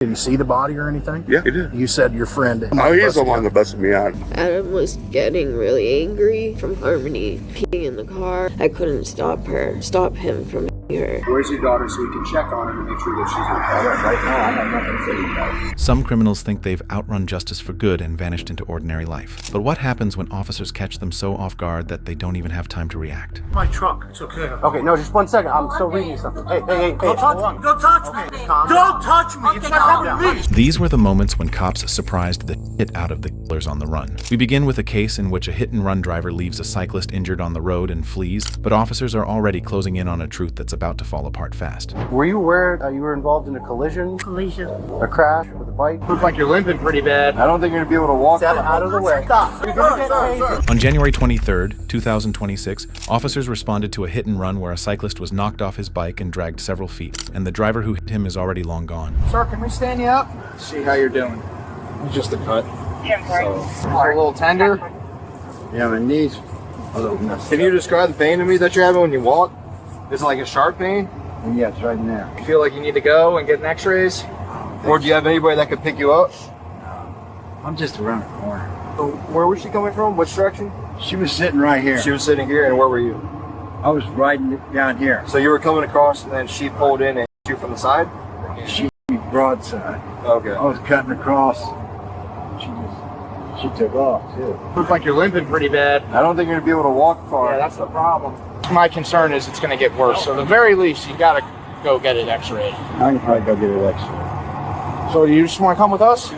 Did you see the body or anything? Yeah, he did. You said your friend. Oh, he's the one that busted me out. Adam was getting really angry from Harmony peeing in the car. I couldn't stop him from her. Where's your daughter so we can check on her to make sure that she's okay? Right now, I have nothing to say to you. Some criminals think they've outrun justice for good and vanished into ordinary life. But what happens when officers catch them so off guard that they don't even have time to react? My truck. It's okay. Okay, no, just 1 second. I'm still reading something. Hey. Don't touch me. Don't touch me. Don't touch me. It's not happening to me. These were the moments when cops surprised the shit out of the killers on the run. We begin with a case in which a hit-and-run driver leaves a cyclist injured on the road and flees, but officers are already closing in on a truth that's about to fall apart fast. Were you aware you were involved in a collision? A crash with a bike? Looks like you're limping pretty bad. I don't think you're going to be able to walk. Step out of the way. Stop. You're going to get tasered. On January 23rd, 2026, officers responded to a hit-and-run where a cyclist was knocked off his bike and dragged several feet, and the driver who hit him is already long gone. Sir, can we stand you up? See how you're doing. It's just a cut. So, a little tender. Yeah, my knees. Can you describe the pain to me that you're having when you walk? Is it like a sharp pain? Yeah, it's right in there. You feel like you need to go and get an x-rays? Or do you have anybody that could pick you up? I'm just around the corner. So where was she coming from? Which direction? She was sitting right here. She was sitting here, and where were you? I was riding it down here. So you were coming across, and then she pulled in and hit you from the side? She broadside. Okay. I was cutting across. She took off too. Looks like you're limping pretty bad. I don't think you're gonna be able to walk far. Yeah, that's the problem. My concern is it's going to get worse. So at the very least, you got to go get it x-rayed. I can probably go get it X-ray. So you just want to come with us?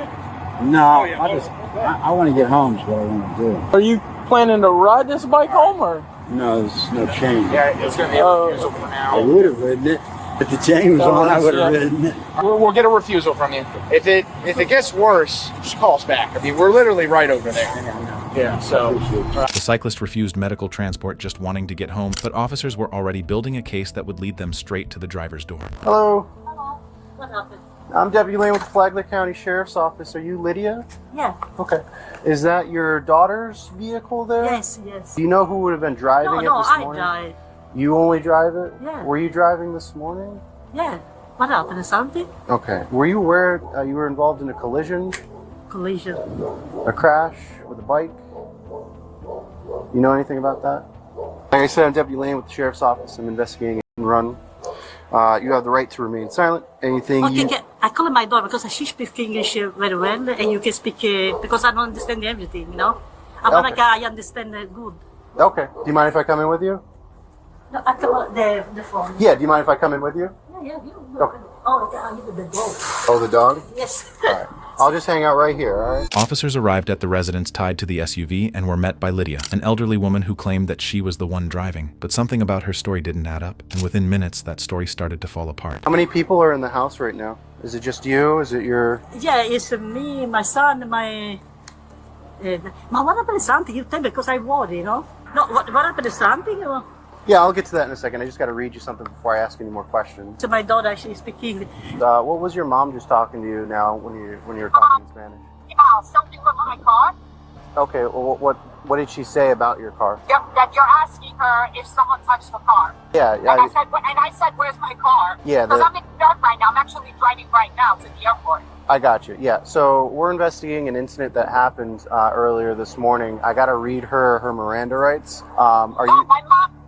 No, I want to get home is what I want to do. Are you planning to ride this bike home or? No, there's no chain. Yeah, it's going to be a refusal for now. I would have ridden it. If the chain was on, I would have ridden it. We'll get a refusal from you. If it gets worse, just call us back. I mean, we're literally right over there. Yeah, so. The cyclist refused medical transport just wanting to get home, but officers were already building a case that would lead them straight to the driver's door. Hello. Hello. What happened? I'm Deputy Lane with the Flagler County Sheriff's Office. Are you Lydia? Yeah. Okay. Is that your daughter's vehicle there? Yes. Do you know who would have been driving it this morning? I drive. You only drive it? Yeah. Were you driving this morning? Yeah. What happened? Something? Okay. Were you aware you were involved in a collision? Collision. A crash with a bike? You know anything about that? Like I said, I'm Deputy Lane with the Sheriff's Office. I'm investigating a hit and run. You have the right to remain silent. Anything Okay, I call my daughter because she speaks English very well, and you can speak because I don't understand everything, you know. I understand good. Okay. Do you mind if I come in with you? No, I come the phone. Yeah. Do you mind if I come in with you? Yeah. Okay. Oh, I need the dog. Oh, the dog? Yes. All right. I'll just hang out right here, all right? Officers arrived at the residence tied to the SUV and were met by Lydia, an elderly woman who claimed that she was the one driving. But something about her story didn't add up, and within minutes, that story started to fall apart. How many people are in the house right now? Is it just you? Is it your... Yeah, it's me, my son, my... what happened to something? You tell me because I worry, you know. No, what happened to something? Or? Yeah, I'll get to that in a second. I just got to read you something before I ask any more questions. To my daughter, she speaks English. What was your mom just talking to you now when you were talking in Spanish? Yeah, something with my car. Okay, well, what did she say about your car? That you're asking her if someone touched the car. Yeah, And I said, where's my car? Yeah, because I'm in New York right now. I'm actually driving right now to the airport. I got you. Yeah, so we're investigating an incident that happened earlier this morning. I got to read her Miranda rights.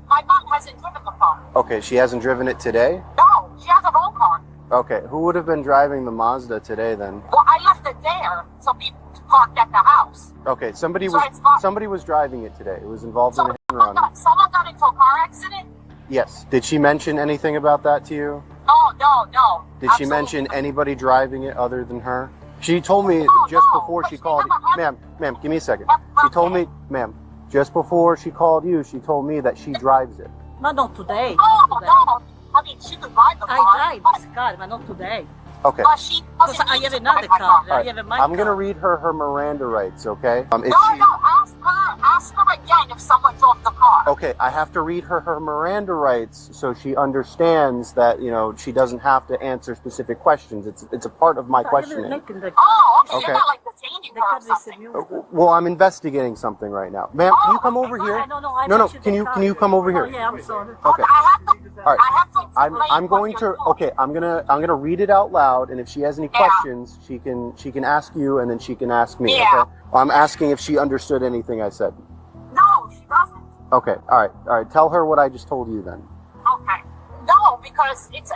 My mom hasn't driven the car. Okay, she hasn't driven it today? No, she has her own car. Okay, who would have been driving the Mazda today then? Well, I left it there, so people parked at the house. Okay, somebody So was driving it today. It was involved in a hit and run. Someone got into a car accident? Yes. Did she mention anything about that to you? No. Did she mention anybody driving it other than her? She told me just before she called. Ma'am, give me a second. She told me, ma'am, just before she called you, she told me that she drives it. But not today. No. I mean, she could drive the car. I drive this car, but not today. Okay. But she Because I have another car. Right. I'm going to read her Miranda rights, okay? Ask her again if someone drove the car. Okay, I have to read her Miranda rights so she understands that, you know, she doesn't have to answer specific questions. It's a part of my questioning. Okay. Okay. You're not like detaining her or something. Well, I'm investigating something right now. Ma'am, can you come over here? No. No, can you come over here? Oh, yeah, I'm sorry. Okay. I have to All right. I have to explain I'm going what to you're doing. okay. I'm gonna read it out loud, and if she has any Yeah. questions, she can ask you, and then she can ask me. Yeah. Okay. I'm asking if she understood anything I said. No, she doesn't. Okay. All right. Tell her what I just told you then. Okay. No, because it's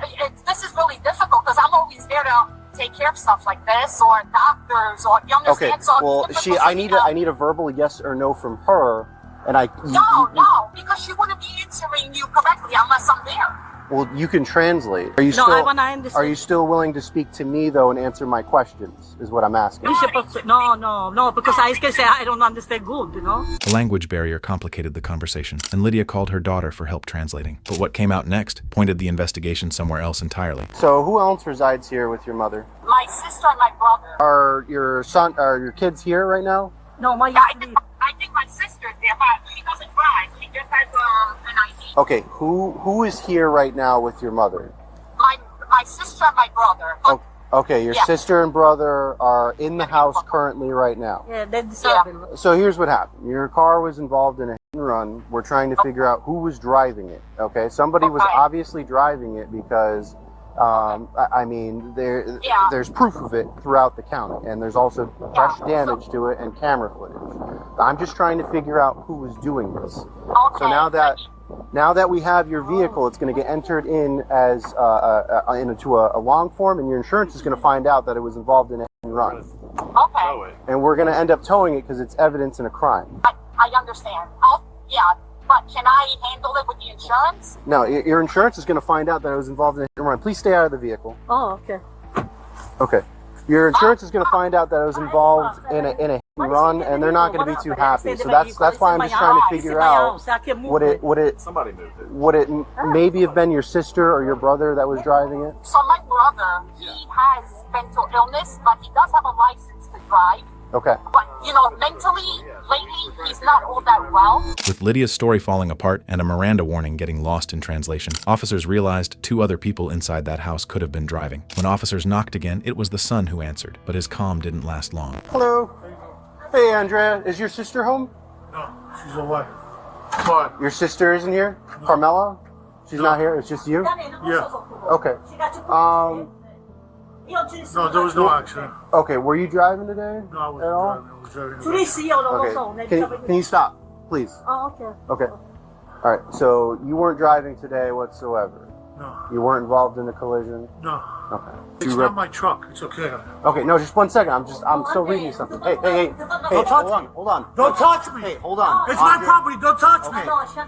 this is really difficult because I'm always there to take care of stuff like this or doctors or you Okay. understand. So Well, it's difficult I need a verbal yes or no from her, and No, because she wouldn't be answering you correctly unless I'm there. Well, you can translate. Are you No, I still wanna understand. Are you still willing to speak to me though and answer my questions? Is what I'm asking. You're supposed to, no, because I can say I don't understand good, you know? The language barrier complicated the conversation, and Lydia called her daughter for help translating. But what came out next pointed the investigation somewhere else entirely. So, who else resides here with your mother? My sister and my brother. Are your kids here right now? No, my I think my sister's there, but she doesn't drive. She just has an ID. Okay, who is here right now with your mother? My sister and my brother. But Okay, your Yeah. sister and brother are in the house currently right now. Yeah, they're disabled. So here's what happened. Your car was involved in a hit and run. We're trying to figure out who was driving it. Okay, somebody was Okay. obviously driving it because, I mean, Yeah. there's proof of it throughout the county, and there's also fresh damage to it and camera footage. I'm just trying to figure out who was doing this. Okay. So now that we have your vehicle, it's going to get entered in as into a long form, and your insurance is going to find out that it was involved in a hit and run. Okay. And we're going to end up towing it because it's evidence in a crime. I understand. Oh, yeah. But can I handle it with the insurance? No, your insurance is going to find out that it was involved in a hit and run. Please stay out of the vehicle. Oh, okay. Okay. Your insurance is going to find out that it was involved in a hit and run, and they're not going to be too happy. So that's why I'm just trying to figure out would it Somebody moved it. would it maybe have been your sister or your brother that was driving it? So my brother, he has mental illness, but he does have a license to drive. Okay. But, mentally, lately, he's not all that well. With Lydia's story falling apart and a Miranda warning getting lost in translation, officers realized 2 other people inside that house could have been driving. When officers knocked again, it was the son who answered, but his calm didn't last long. Hello. Hey, Andrea. Is your sister home? No, she's away. But Your sister isn't here? Carmela? She's not here? It's just you? Yeah. Okay. no, there was no accident. Okay, were you driving today? No, I wasn't At all? driving. I was driving. Giudizi io non lo so. Okay. Can you stop, please? Oh, okay. Okay. All right. So you weren't driving today whatsoever. No, You weren't involved in a collision. no. Okay. It's not my truck. It's okay. Okay. No, just 1 second. I'm still reading something. Hey. Don't touch me. Hold on. Don't touch me. Hey, hold on. It's my property. Don't touch me.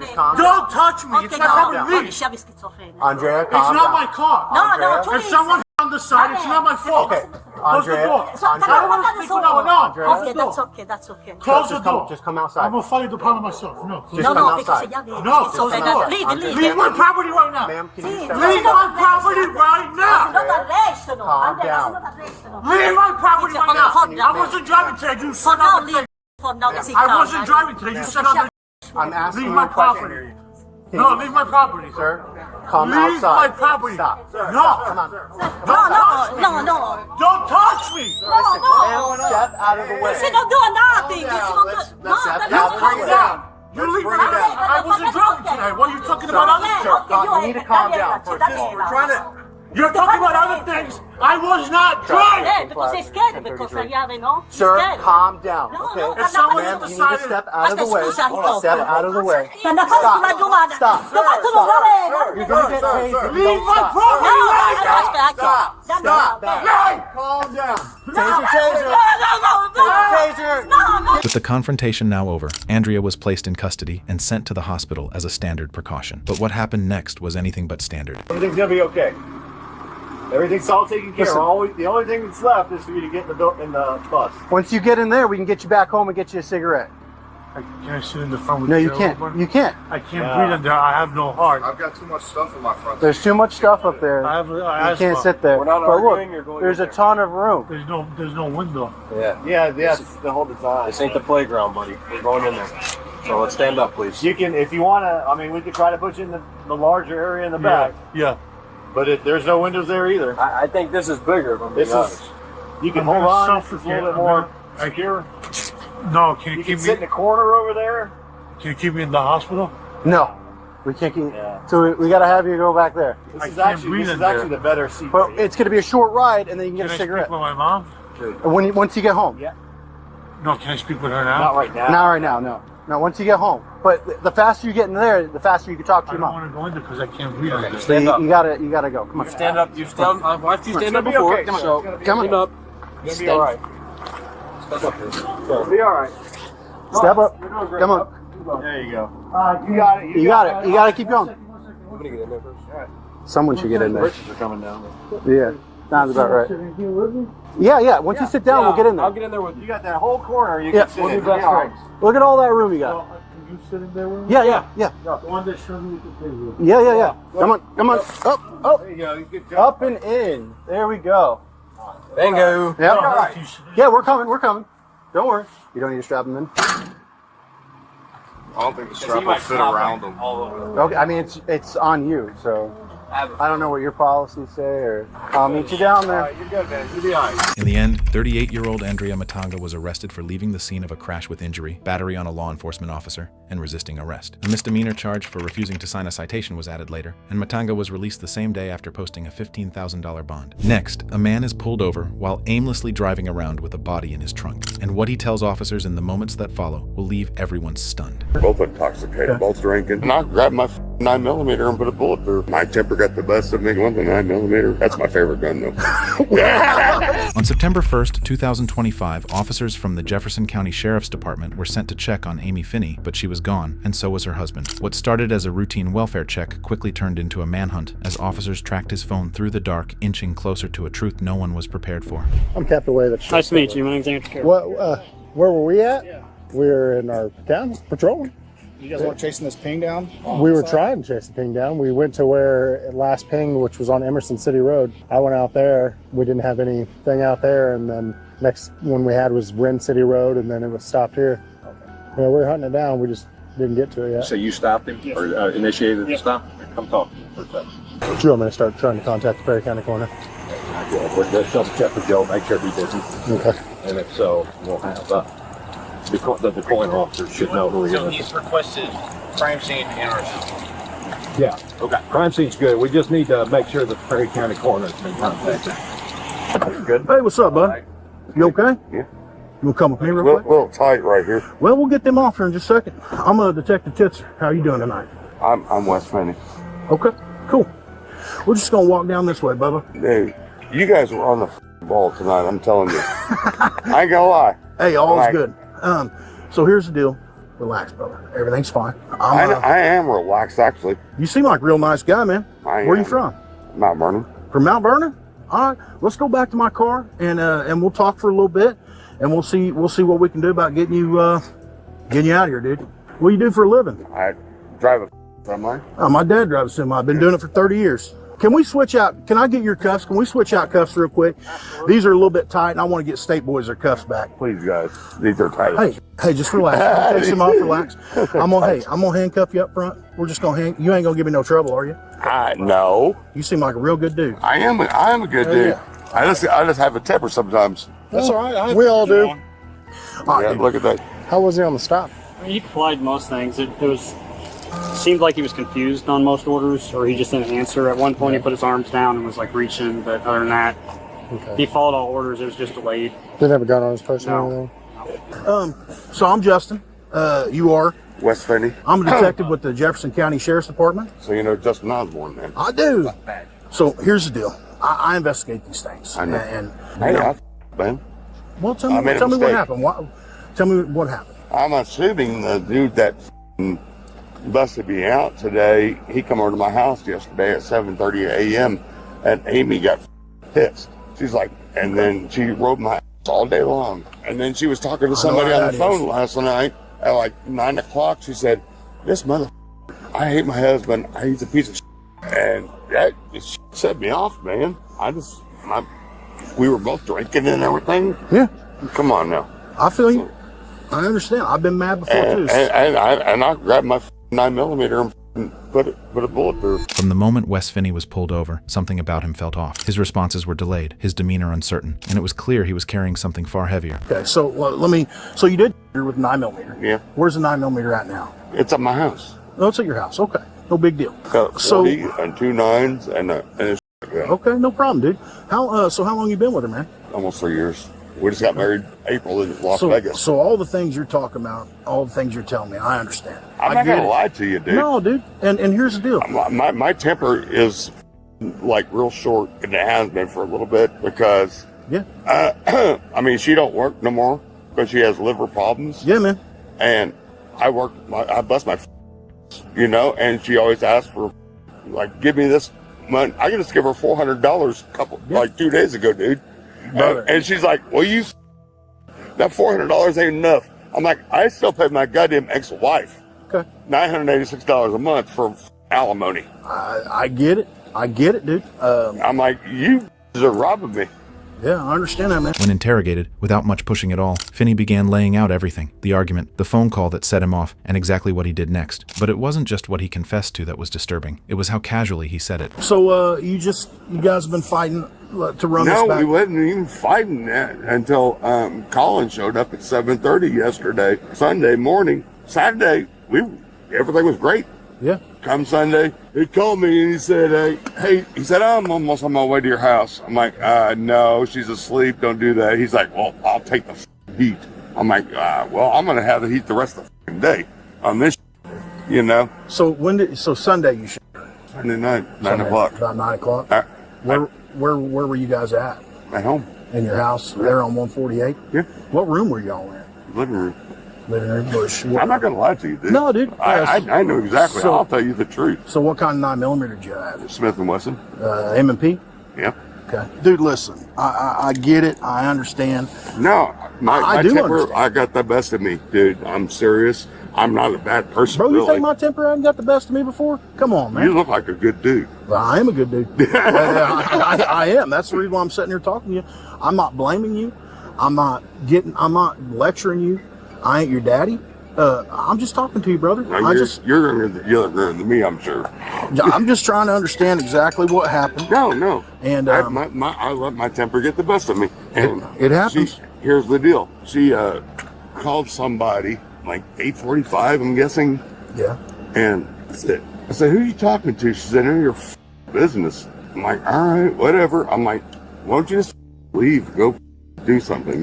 Just calm down. Don't touch me. It's my property. Leave. Andrea, It's calm not down. my car. No, If someone on the side, it's not my fault. Okay. Close the Andrea. door. I don't want to speak without Andrea. Close Okay, the door. that's okay, that's okay. Close the door. Just come outside. I'm gonna fire the department myself. No. Just No, come no, because outside. No, it's close okay. the door. Leave. Leave my property right now. Ma'am, can you step Leave my property right now. Calm down. Leave my property right now. I wasn't driving today. You For said now, on the leave. For now, it's I wasn't driving today. You said on the I'm asking leave you my a question. property. No, leave my property, Sir, come Leave outside. my property. Stop. No. Come on. No. Don't touch me. Ma'am, step out of the way. Se non do nothing. Calm down. You leave my property. I wasn't driving today. What are you talking about other things? You need to calm down. You're talking about other things. I was not driving. Because sei scared, because no? Sir, calm down. No, Okay. no, If someone Ma'am, is you need to step out of the way. Step out of the way. Stop. Stop. You're gonna get tased. Leave my property right now. Stop back. Calm down. Taser. Taser. With the confrontation now over, Andrea was placed in custody and sent to the hospital as a standard precaution. But what happened next was anything but standard. Everything's gonna be okay. Everything's all taken care of. The only thing that's left is for you to get in the bus. Once you get in there, we can get you back home and get you a cigarette. Can I sit in the front with No, the you girl can't. over? You can't. I can't breathe in there. I have no heart. I've got too much stuff in my front. There's too much stuff up there. I have You asthma. can't sit there. We're not But arguing, you're look, going there's in a there. ton of room. There's no window. Yeah, that's the whole design. This ain't the playground, buddy. We're going in there. So let's stand up, please. You can, if you want to, I mean, we could try to put you in the larger area in the back, Yeah. but there's no windows there either. I think this is bigger, if I'm being This honest. is, you can I'm hold gonna on, it's a suffocate. little bit more secure. No, can You you can keep sit in me? the corner over there. Can you keep me in the hospital? No. We can't keep. So we got to have you go back there. This is actually the better seat. But it's going to be a short ride, and then you can get a cigarette. Speak with my mom? Once you get home. Yeah. No, can I speak with her now? Not right now. Not right now, no. No, once you get home. But the faster you get in there, the faster you can talk to I your don't mom. want to go in there because I can't breathe. Okay, So you gotta go. Come on. Stand up. You stand. I've watched you stand up Be before. okay. Come on. So Come on. stand up. You're gonna be all right. Step up here. You'll be all right. Step up. You're doing great. Come on. There you go. You got it. You got it. You gotta keep going. I'm gonna get in there first. Someone should get in there. Britches are coming down. Yeah. Sounds about right. Yeah. Once you sit down, we'll get in there. I'll get in there with you. You got that whole corner. You Yeah. can sit We'll in. be best friends. Look at all that room you got. Can you sit in there with me? Yeah. The one that showed me the video. Yeah. Come on. Up. There you go. Good job. Up and in. There we go. Bingo. Yeah. All right. Yeah, we're coming. Don't worry. You don't need to strap them in. I don't think the strap will fit around them. Okay, I mean it's on you, so I don't know what your policies say, or I'll meet you down there. You're good, man. You'll be all right. In the end, 38-year-old Andrea Matanga was arrested for leaving the scene of a crash with injury, battery on a law enforcement officer, and resisting arrest. A misdemeanor charge for refusing to sign a citation was added later, and Matanga was released the same day after posting a $15,000 bond. Next, a man is pulled over while aimlessly driving around with a body in his trunk, and what he tells officers in the moments that follow will leave everyone stunned. Both intoxicated, both drinking. And I grabbed my 9mm and put a bullet through. My temper got the best of me with the 9mm. That's my favorite gun, though. On September 1st, 2025, officers from the Jefferson County Sheriff's Department were sent to check on Amy Finney, but she was gone, and so was her husband. What started as a routine welfare check quickly turned into a manhunt as officers tracked his phone through the dark, inching closer to a truth no one was prepared for. I'm Captain Way. Nice to meet you. My name's Andrew Carroll. What? Where were we at? We were in our town patrolling. You guys weren't chasing this ping down? We were trying to chase the ping down. We went to where last ping, which was on Emerson City Road. I went out there. We didn't have anything out there, and then next one we had was Wren City Road, and then it was stopped here. Yeah, we were hunting it down. We just didn't get to it yet. So you stopped him or initiated the stop? Come talk to me for a second. Do you want me to start trying to contact the Perry County Coroner? We're just double check with Joe, make sure he didn't. Okay. And if so, we'll have the coroner officer should know who he So is. he's requested crime scene interest. Yeah. Okay. Crime scene's good. We just need to make sure that the Perry County coroner's been contacted. Good. Hey, what's up, bud? You okay? Yeah. You come with me real A quick? little tight right here. Well, we'll get them off here in just a second. I'm Detective Titzer. How you doing tonight? I'm Wes Finney. Okay, cool. We're just gonna walk down this way, Bubba. Dude, you guys were on the ball tonight, I'm telling you. I ain't gonna lie. Hey, all's Like- good. So here's the deal. Relax, brother. Everything's fine. I am relaxed, actually. You seem like a real nice guy, man. I Where you am. from? Mount Vernon. From Mount Vernon? All right. Let's go back to my car and we'll talk for a little bit, and we'll see what we can do about getting you out of here, dude. What do you do for a living? I drive a semi. Oh, my dad drives a semi. I've been doing it for 30 years. Can we switch out? Can I get your cuffs? Can we switch out cuffs real quick? These are a little bit tight, and I want to get State Boys their cuffs back. Please, guys. These are tight. Hey, just relax. Take some off, relax. I'm gonna handcuff you up front. We're just gonna you ain't gonna give me no trouble, are you? No. You seem like a real good dude. I am a good dude. Yeah. I just have a temper sometimes. That's all right. We all do. All right, Look at that. How was he on the stop? He complied most things. It seemed like he was confused on most orders, or he just didn't answer. At one point, he put his arms down and was like reaching, but other than that, he followed all orders. It was just delayed. Didn't have a gun on his person or anything? So I'm Justin. You are? Wes Finney. I'm a detective with the Jefferson County Sheriff's Department. So you know Justin Osborne, man. I do. So here's the deal. I investigate these things. I know. And Hey, man. well, tell I me made a what mistake. happened. Tell me what happened. I'm assuming the dude that busted me out today, he come over to my house yesterday at 7:30 a.m. and Amy got pissed. She's like, and then she rode my ass all day long. And then she was talking to somebody on the phone last night at like 9 o'clock. She said, "This mother, I hate my husband. He's a piece of shit." And that set me off, man. We were both drinking and everything. Yeah. Come on now. I feel you. I understand. I've been mad before too. And I grabbed my 9mm and put a bullet through. From the moment Wes Finney was pulled over, something about him felt off. His responses were delayed, his demeanor uncertain, and it was clear he was carrying something far heavier. Okay, so so you did with 9mm. Yeah. Where's the 9mm at now? It's at my house. Oh, it's at your house. Okay. No big deal. Got 40 and 2 9s and a shotgun. Okay, no problem, dude. How long you been with her, man? Almost 3 years. We just got married April in Las Vegas. So all the things you're talking about, all the things you're telling me, I understand. I'm not gonna lie to you, dude. No, dude. And here's the deal. My temper is like real short, and it has been for a little bit because I mean, she don't work no more because she has liver problems. Yeah, man. And I bust my, and she always asks for, like, give me this money. I just give her $400 like 2 days ago, dude. And she's like, well, that $400 ain't enough. I'm like, I still pay my goddamn ex-wife $986 a month for alimony. I get it, dude. I'm like, you are robbing me. Yeah, I understand that, man. When interrogated, without much pushing at all, Finney began laying out everything, the argument, the phone call that set him off, and exactly what he did next. But it wasn't just what he confessed to that was disturbing. It was how casually he said it. So, you guys have been fighting to run this back? No, we wasn't even fighting that until Colin showed up at 7:30 yesterday, Sunday morning. Saturday, everything was great. Yeah. Come Sunday, he called me and he said, hey, he said, I'm almost on my way to your house. I'm like, no, she's asleep. Don't do that. He's like, well, I'll take the heat. I'm like, well, I'm going to have the heat the rest of the day on this, So Sunday you shot her? Sunday night, 9 o'clock. About 9 o'clock? Where were you guys at? At home. In your house? There on 148? Yeah. What room were y'all in? Living room. Living room, bush. I'm not going to lie to you, dude. No, dude. I know exactly. I'll tell you the truth. So what kind of 9mm did you have? Smith & Wesson. M&P? Yeah. Okay. Dude, listen, I get it. I understand. No, my do temper, understand. I got the best of me, dude. I'm serious. I'm not a bad person, Bro, you really. think my temper hadn't got the best of me before? Come on, man. You look like a good dude. Well, I am a good dude. I am. That's the reason why I'm sitting here talking to you. I'm not blaming you. I'm not lecturing you. I ain't your daddy. I'm just talking to you, brother. Now, you're younger than me, I'm sure. I'm just trying to understand exactly what happened. No. And I let my temper get the best of me. And it happens. Here's the deal. She called somebody like 8:45, I'm guessing. Yeah. And I said, who are you talking to? She said, none of your business. I'm like, all right, whatever. I'm like, why don't you just leave, go do something,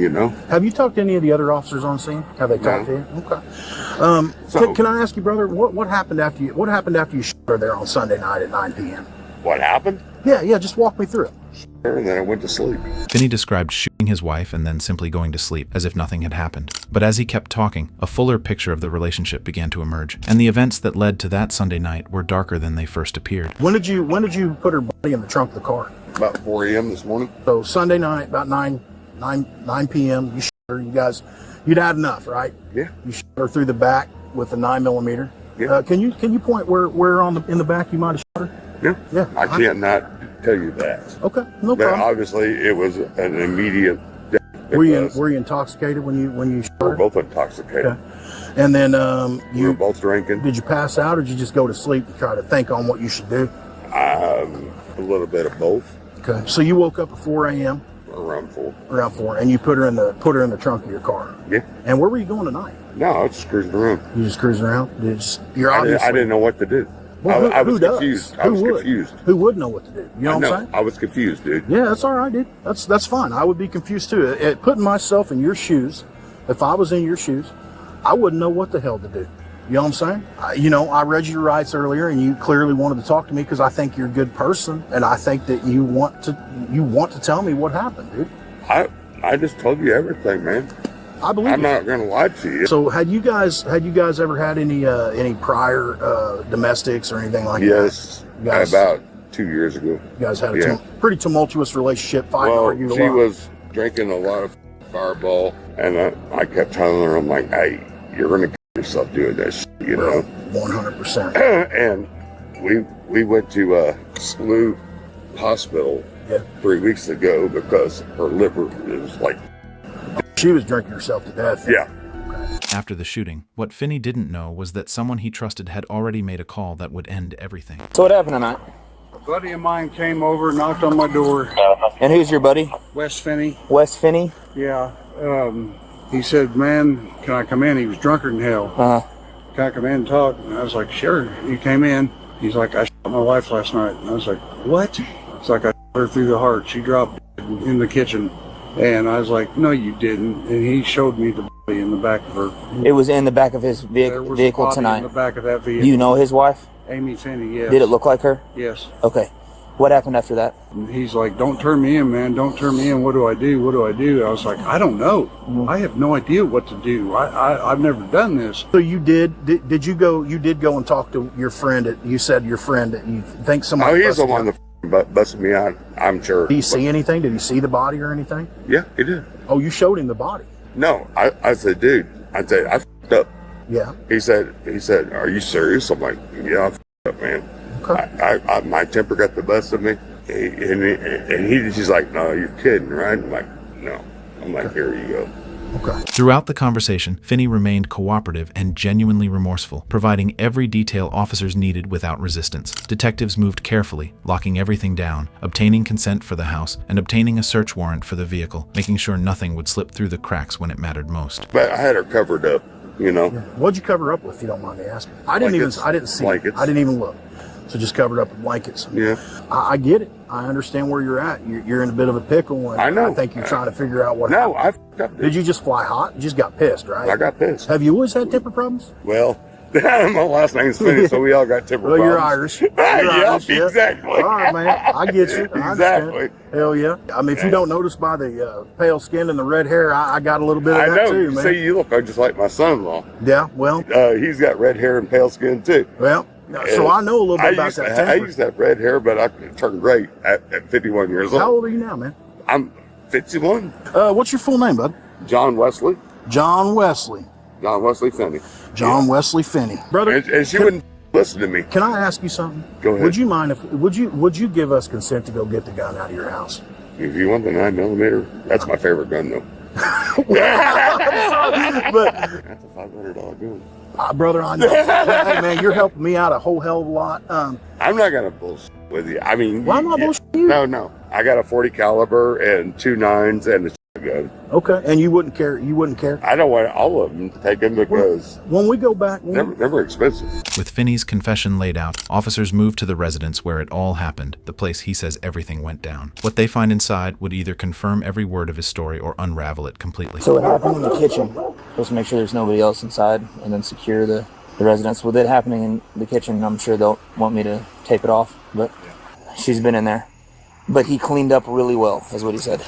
Have you talked to any of the other officers on scene? Have they talked to you? Okay. Can I ask you, brother, what happened after you shot her there on Sunday night at 9 p.m.? What happened? Yeah, just walk me through it. And then I went to sleep. Finney described shooting his wife and then simply going to sleep, as if nothing had happened. But as he kept talking, a fuller picture of the relationship began to emerge, and the events that led to that Sunday night were darker than they first appeared. When did you put her body in the trunk of the car? About 4 a.m. this morning. So Sunday night, about 9 p.m., you shot her. You'd had enough, right? Yeah. You shot her through the back with a 9mm. Yeah. Can you point where in the back you might have shot her? Yeah. I can't not tell you that. Okay, no But problem. obviously, it was an immediate death. Were you intoxicated when you shot her? We were both intoxicated. Okay. And then we were both drinking. Did you pass out, or did you just go to sleep and try to think on what you should do? A little bit of both. Okay. So you woke up at 4 a.m. Around 4. And you put her in the trunk of your car. Yeah. And where were you going tonight? No, I was just cruising around. You just cruising around? I didn't know what to do. Well, I was who does? confused. I was confused. Who would know what to do? You know what I'm saying? I was confused, dude. Yeah, that's all right, dude. That's fine. I would be confused too. Putting myself in your shoes, if I was in your shoes, I wouldn't know what the hell to do. You know what I'm saying? I read your rights earlier, and you clearly wanted to talk to me because I think you're a good person, and I think that you want to tell me what happened, dude. I just told you everything, man. I believe I'm not going to lie to you. So, had you guys ever had any prior domestics or anything like that? Yes, about 2 years ago. You guys had a pretty tumultuous relationship, fighting, argued a lot. She was drinking a lot of Fireball, and I kept telling her, I'm like, hey, you're going to get yourself doing this, know? 100%. And we went to SLU Hospital 3 weeks ago because her liver was like... She was drinking herself to death. Yeah. After the shooting, what Finney didn't know was that someone he trusted had already made a call that would end everything. So what happened tonight? A buddy of mine came over, knocked on my door. And who's your buddy? Wes Finney. Wes Finney? Yeah. He said, man, can I come in? He was drunker than hell. Can I come in and talk? And I was like, sure. He came in. He's like, I shot my wife last night. And I was like, what? It's like, I shot her through the heart. She dropped in the kitchen. And I was like, no, you didn't. And he showed me the body in the back of her. It was in the back of his There was a vehicle body tonight. in the back of that vehicle. Do you know his wife? Amy Finney, yes. Did it look like her? Yes. Okay. What happened after that? And he's like, don't turn me in, man. Don't turn me in. What do I do? What do I do? I was like, I don't know. I have no idea what to do. I've never done this. So you did you go and talk to your friend? You said your friend that you think somebody. Oh, he's the busted one you. that busted me out, I'm sure. Did he see anything? Did he see the body or anything? Yeah, he did. Oh, you showed him the body? No, I said, dude, I f***ed up. Yeah. He said, are you serious? I'm like, yeah, I f***ed up, man. Okay. My temper got the best of me. He's like, no, you're kidding, right? I'm like, no. I'm like, here you go. Okay. Throughout the conversation, Finney remained cooperative and genuinely remorseful, providing every detail officers needed without resistance. Detectives moved carefully, locking everything down, obtaining consent for the house, and obtaining a search warrant for the vehicle, making sure nothing would slip through the cracks when it mattered most. But I had her covered up, you know. What'd you cover up with, if you don't mind me asking? I didn't see blankets. it. I didn't even look. So just covered up with blankets. Yeah. I get it. I understand where you're at. You're in a bit of a pickle. And I know. I think you're trying to figure out what No, happened. Did you just fly hot? You just got pissed, right? I got pissed. Have you always had temper problems? Well, my last name's Finney, so we all got temper Well, problems. you're Irish. Yeah, exactly. All right, man. I get you. I understand. Exactly. Hell yeah. I mean, if you don't notice by the pale skin and the red hair, I got a little bit of I that know. too, man. See, you look just like my son-in-law. Yeah, well. He's got red hair and pale skin, too. Well, so I know a little bit about that temper. I used to have red hair, but I turned gray at 51 years old. How old are you now, man? I'm 51. What's your full name, bud? John Wesley. John Wesley. John Wesley Finney. John Wesley Finney. Brother. And she wouldn't listen to me. Can I ask you something? Go ahead. Would you mind would you give us consent to go get the gun out of your house? If you want the 9mm, that's my favorite gun, though. But that's a $500 gun. Brother, I know. Hey, man, you're helping me out a whole hell of a lot. I'm not gonna bullshit with you. I mean, why am I bullshitting you? No. I got a .40 caliber and 2 9s and a shotgun. Okay, and you wouldn't care. You wouldn't care. I don't want all of them to take them because when we go back, they're expensive. With Finney's confession laid out, officers moved to the residence where it all happened, the place he says everything went down. What they find inside would either confirm every word of his story or unravel it completely. So it happened in the kitchen. Supposed to make sure there's nobody else inside and then secure the residence. With it happening in the kitchen, I'm sure they'll want me to tape it off, but she's been in there. But he cleaned up really well, is what he said.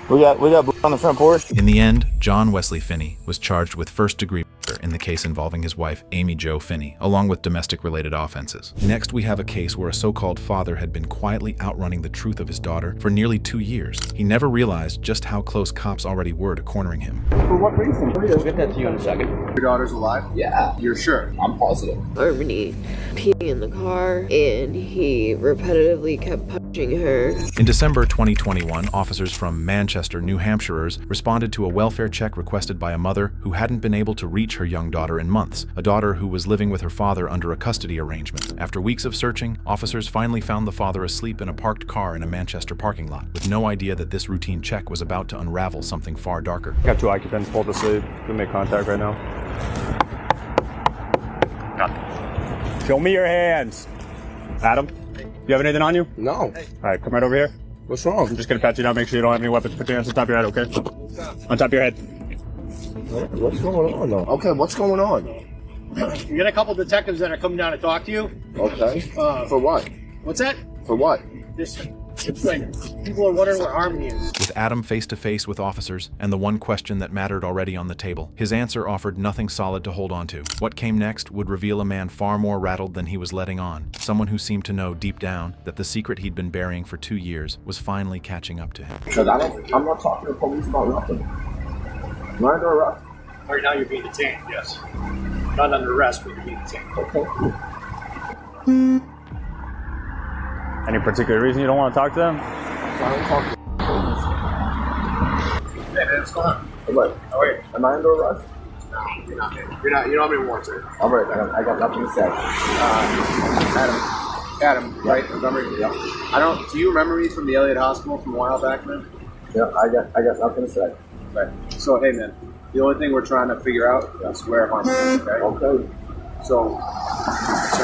We got on the front porch. In the end, John Wesley Finney was charged with first-degree murder in the case involving his wife, Amy Jo Finney, along with domestic-related offenses. Next, we have a case where a so-called father had been quietly outrunning the truth of his daughter for nearly 2 years. He never realized just how close cops already were to cornering him. For what reason? We'll get that to you in a second. Your daughter's alive? Yeah. You're sure? I'm positive. Harmony peeing in the car, and he repetitively kept punching her. In December 2021, officers from Manchester, New Hampshireers responded to a welfare check requested by a mother who hadn't been able to reach her young daughter in months, a daughter who was living with her father under a custody arrangement. After weeks of searching, officers finally found the father asleep in a parked car in a Manchester parking lot, with no idea that this routine check was about to unravel something far darker. Got 2 occupants pulled asleep. Gonna make contact right now. Show me your hands. Adam, you have anything on you? No. All right, come right over here. What's wrong? I'm just gonna pat you down, make sure you don't have any weapons. Put your hands on top of your head, okay? On top of your head. What's going on, though? Okay, what's going on? You got a couple detectives that are coming down to talk to you. Okay. For what? What's that? For what? It's like people are wondering where Harmony is. With Adam face-to-face with officers, and the one question that mattered already on the table, his answer offered nothing solid to hold on to. What came next would reveal a man far more rattled than he was letting on, someone who seemed to know deep down that the secret he'd been burying for 2 years was finally catching up to him. Because I'm not talking to police about nothing. I'm not under arrest. Right now you're being detained, yes. Not under arrest, but you're being detained. Okay. Any particular reason you don't want to talk to them? I don't talk to police. Hey, man, what's going on? What? Oh, wait. Am I under arrest? No, you're not. You don't have any warrants, sir. All right, I got nothing to say. Adam, right? Remember? Yeah. Do you remember me from the Elliott Hospital from a while back, man? Yeah, I got nothing to say. Right. So, hey, man, the only thing we're trying to figure out is where Harmony is, okay? Okay. So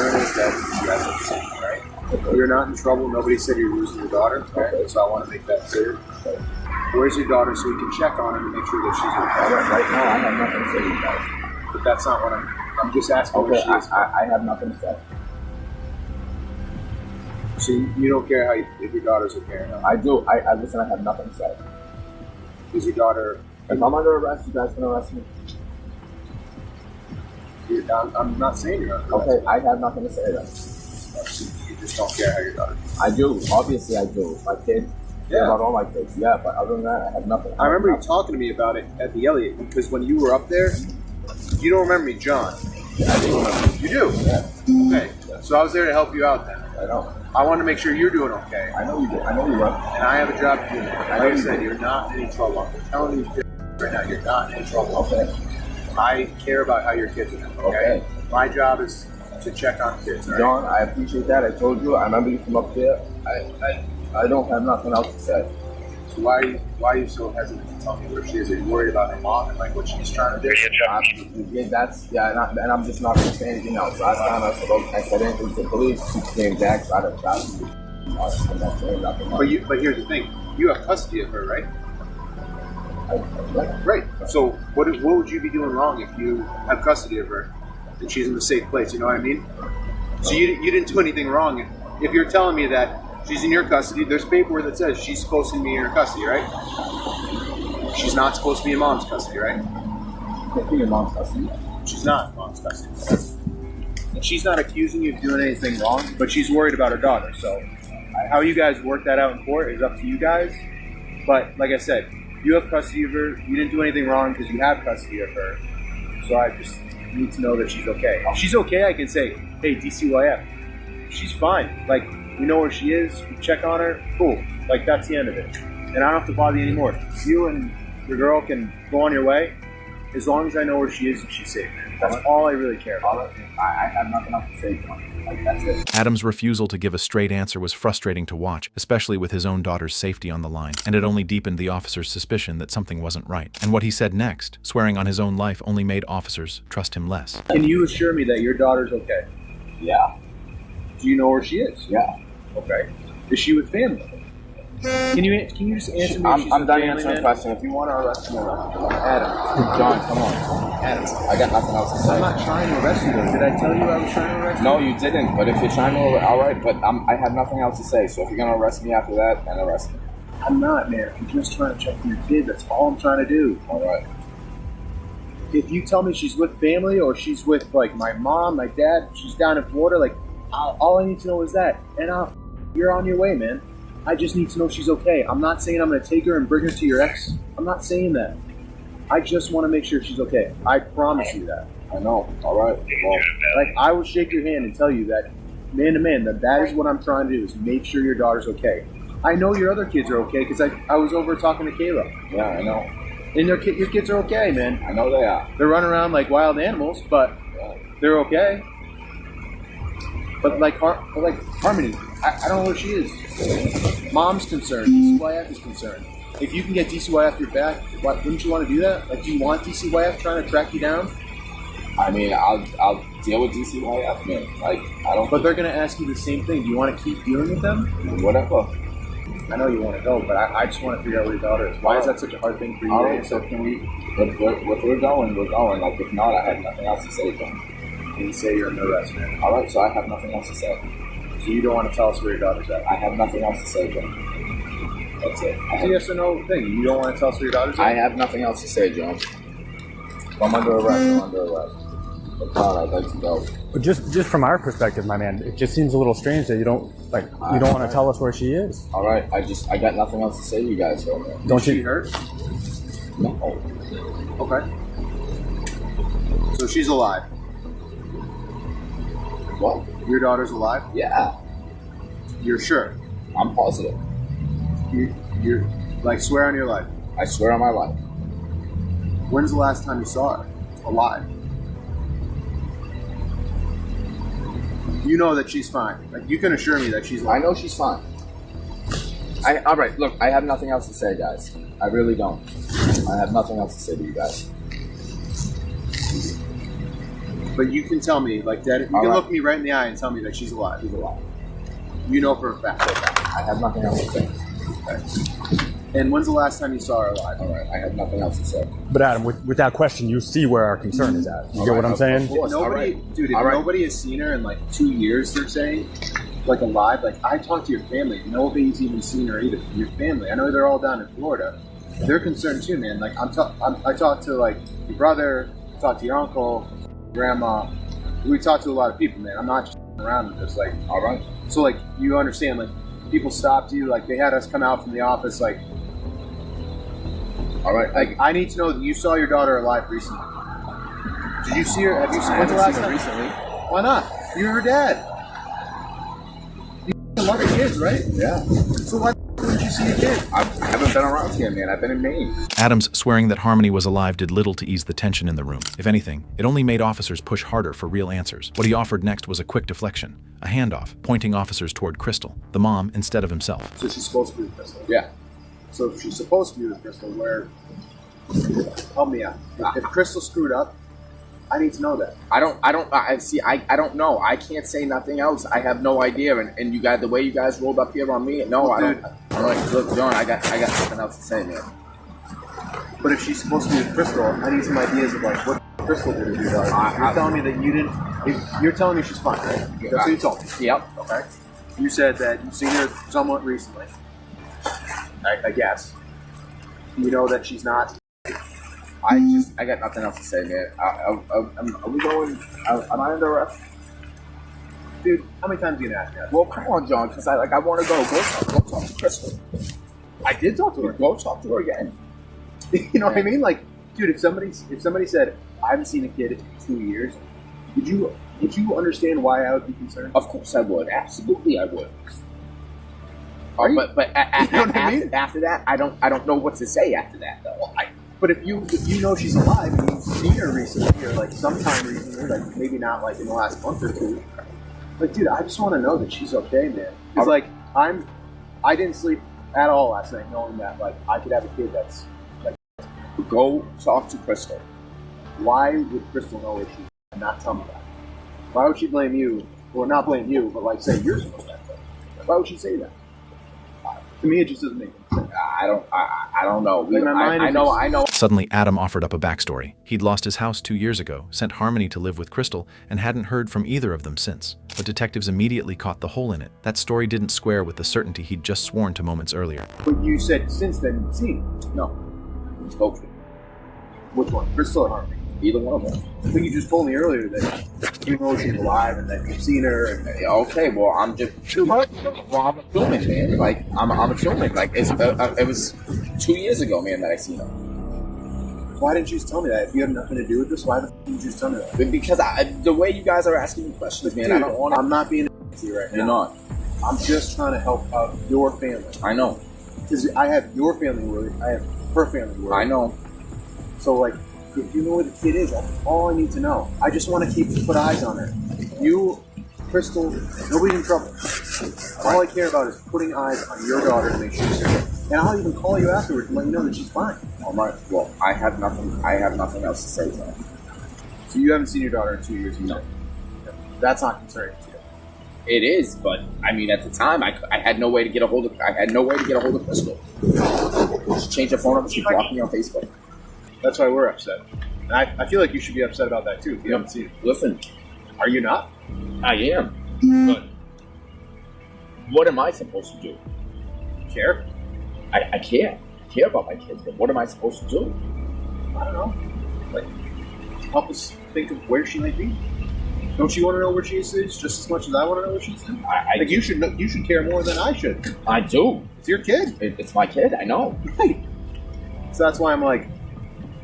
concern is that she hasn't seen you, right? You're not in trouble. Nobody said you're losing your daughter, right? So I want to make that clear. Where's your daughter so we can check on her to make sure that she's okay? Right now, I have nothing to say to you guys. But that's not what I'm just asking where Okay, she is. I have nothing to say. So you don't care if your daughter's okay or not? I do. I listen, I have nothing to say. Is your daughter... If I'm under arrest, you guys can arrest me. I'm not saying you're under arrest. Okay, I have nothing to say then. You just don't care how your daughter... I do. Obviously, I do. My kid. Yeah. About all my kids. Yeah, but other than that, I have nothing. I remember you talking to me about it at the Elliott, because when you were up there, you don't remember me, John. Yeah, I do remember. You do? Yeah. Okay. So I was there to help you out then. I know. I want to make sure you're doing okay. I know you do. I know you will. And I have a job to do. Like I said, you're not in any trouble. I'm telling you right now, you're not in any trouble. Okay. I care about how your kids are doing, okay? My job is to check on kids, all right? John, I appreciate that. I told you. I remember you from up there. I don't have nothing else to say. So why are you so hesitant to tell me where she is? Are you worried about her mom and like what she's trying to do? And I'm just not going to say anything else. Last time I said anything to the police, she came back, tried to trap me. I'm not saying nothing else. But here's the thing. You have custody of her, right? Right. So what would you be doing wrong if you have custody of her and she's in a safe place? You know what I mean? So you didn't do anything wrong. If you're telling me that she's in your custody, there's paperwork that says she's supposed to be in your custody, right? She's not supposed to be in mom's custody, right? Can't be in mom's custody. She's not in mom's custody. And she's not accusing you of doing anything wrong, but she's worried about her daughter. So how you guys work that out in court is up to you guys. But like I said, you have custody of her. You didn't do anything wrong because you have custody of her. So I just need to know that she's okay. If she's okay, I can say, hey, DCYF, she's fine. Like, we know where she is. We check on her. Cool. Like, that's the end of it. And I don't have to bother you anymore. You and your girl can go on your way as long as I know where she is and she's safe. That's all I really care about. I have nothing else to say, John. Like, that's it. Adam's refusal to give a straight answer was frustrating to watch, especially with his own daughter's safety on the line, and it only deepened the officer's suspicion that something wasn't right. And what he said next, swearing on his own life, only made officers trust him less. Can you assure me that your daughter's okay? Yeah. Do you know where she is? Yeah. Okay. Is she with family? Can you just answer me? I'm done answering the question. If you want to arrest me, arrest me. Adam, John, come on. Adam, I got nothing else to say. I'm not trying to arrest you, though. Did I tell you I was trying to arrest you? No, you didn't. But if you're trying to, all right. But I have nothing else to say. So if you're gonna arrest me after that, then arrest me. I'm not, man. I'm just trying to check on your kid. That's all I'm trying to do. All right. If you tell me she's with family or she's with like my mom, my dad, she's down in Florida, like all I need to know is that, and you're on your way, man. I just need to know she's okay. I'm not saying I'm going to take her and bring her to your ex. I'm not saying that. I just want to make sure she's okay. I promise you that. I know. All right. Well, like, I will shake your hand and tell you that, man to man, that is what I'm trying to do, is make sure your daughter's okay. I know your other kids are okay because I was over talking to Kayla. Yeah, I know. And your kids are okay, man. I know they are. They're running around like wild animals, but they're okay. But like Harmony, I don't know where she is. Mom's concerned. DCYF is concerned. If you can get DCYF your back, wouldn't you want to do that? Like, do you want DCYF trying to track you down? I mean, I'll deal with DCYF, man. Like, I don't. But they're gonna ask you the same thing. Do you want to keep dealing with them? Whatever. I know you want to go, but I just want to figure out where your daughter is. Why is that such a hard thing for you? All right, so can we? If we're going, we're going. Like, if not, I have nothing else to say, John. And you say you're under arrest, man. All right, so I have nothing else to say. So you don't want to tell us where your daughter's at? I have nothing else to say, John. That's it. It's a yes or no thing. You don't want to tell us where your daughter's at? I have nothing else to say, John. If I'm under arrest, I'm under arrest. But God, I'd like to go. But just from our perspective, my man, it just seems a little strange that you don't want to tell us where she is. All right, I got nothing else to say to you guys. So don't you hurt? No. Okay. So she's alive. What? Your daughter's alive? Yeah. You're sure? I'm positive. You're like, swear on your life? I swear on my life. When's the last time you saw her alive? You know that she's fine. Like, you can assure me that she's alive. I know she's fine. All right, look, I have nothing else to say, guys. I really don't. I have nothing else to say to you guys. But you can tell me, like, that. You can look me right in the eye and tell me that she's alive. She's alive. You know for a fact. I have nothing else to say. Okay. And when's the last time you saw her alive? All right, I have nothing else to say. But Adam, without question, you see where our concern is at. You get what I'm saying? If nobody has seen her in like 2 years, they're saying, like alive. Like I talked to your family. Nobody's even seen her either. Your family. I know they're all down in Florida. They're concerned too, man. Like I talked to like your brother, talked to your uncle, grandma. We talked to a lot of people, man. I'm not just around with this. Like, all right. So like you understand, like people stopped you. Like they had us come out from the office. Like, all right. Like I need to know that you saw your daughter alive recently. Did you see her? Have you seen her last time? Recently. Why not? You're her dad. You love your kids, right? Yeah. So why wouldn't you see your kid? I haven't been around here, man. I've been in Maine. Adams swearing that Harmony was alive did little to ease the tension in the room. If anything, it only made officers push harder for real answers. What he offered next was a quick deflection, a handoff, pointing officers toward Crystal, the mom, instead of himself. So she's supposed to be with Crystal? Yeah. So if she's supposed to be with Crystal, where... Help me out. If Crystal screwed up, I need to know that. I don't know. I can't say nothing else. I have no idea. And you guys, the way you guys rolled up here on me, no, I don't. I'm like, look, John, I got nothing else to say, man. But if she's supposed to be with Crystal, I need some ideas of like what Crystal did to your daughter. You're telling me that you didn't. You're telling me she's fine, right? That's what you told me. Yep. Okay. You said that you've seen her somewhat recently. I guess. You know that she's not. I got nothing else to say, man. Are we going? Am I under arrest? Dude, how many times are you gonna ask that? Well, come on, John, because I want to go talk to Crystal. I did talk to her. Go talk to her again. You know what I mean? Like, dude, if somebody said I haven't seen a kid in 2 years, would you understand why I would be concerned? Of course I would. Absolutely, I would. But You know what I mean? after that, I don't know what to say after that though. But if you know she's alive and you've seen her recently, or like sometime recently, like maybe not like in the last month or two, like dude, I just want to know that she's okay, man. Because like I didn't sleep at all last night knowing that like I could have a kid that's like. Go talk to Crystal. Why would Crystal know if she and not tell me that? Why would she blame you, or not blame you, but like say you're supposed to have that? Why would she say that? To me, it just doesn't make sense. I don't know. Like my mind I know. Suddenly, Adam offered up a backstory. He'd lost his house 2 years ago, sent Harmony to live with Crystal, and hadn't heard from either of them since. But detectives immediately caught the hole in it. That story didn't square with the certainty he'd just sworn to moments earlier. But you said since then you've seen her. No. Spoke to her. Which one? Crystal or Harmony? Either one of them. I think you just told me earlier that you know she's alive and that you've seen her. And okay, well, I'm just well, I'm assuming, man. Like I'm assuming, like it was 2 years ago, man, that I seen her. Why didn't you just tell me that? If you had nothing to do with this, why didn't you just tell me that? Because the way you guys are asking me questions, man, dude, I don't want. I'm not being to you right now. You're not. I'm just trying to help out your family. I know. Because I have your family worried. I have her family worried. I know. So like. If you know where the kid is, that's all I need to know. I just want to put eyes on her. You, Crystal, nobody's in trouble. All I care about is putting eyes on your daughter to make sure she's safe. And I'll even call you afterwards and let you know that she's fine. All right. Well, I have nothing else to say to her. So you haven't seen your daughter in 2 years? No. That's not concerning to you. It is, but I mean, at the time, I had no way to get a hold of. I had no way to get a hold of Crystal. She changed her phone number. She blocked me on Facebook. That's why we're upset. And I feel like you should be upset about that too if you haven't seen it. Listen. Are you not? I am. But what am I supposed to do? Care? I care. I care about my kids, but what am I supposed to do? I don't know. Like, help us think of where she might be. Don't you want to know where she is just as much as I want to know where she's in? Like you should care more than I should. I do. It's your kid. It's my kid. I know. Right. So that's why I'm like,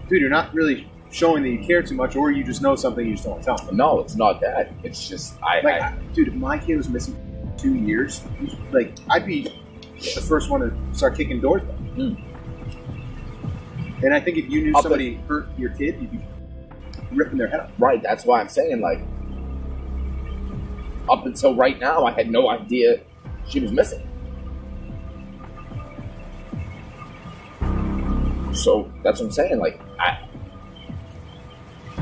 dude, you're not really showing that you care too much, or you just know something you just don't tell me. No, it's not that. It's just dude, if my kid was missing 2 years, like I'd be the first one to start kicking doors down. And I think if you knew somebody hurt your kid, you'd be ripping their head off. Right. That's why I'm saying, like, up until right now, I had no idea she was missing. So that's what I'm saying. Like,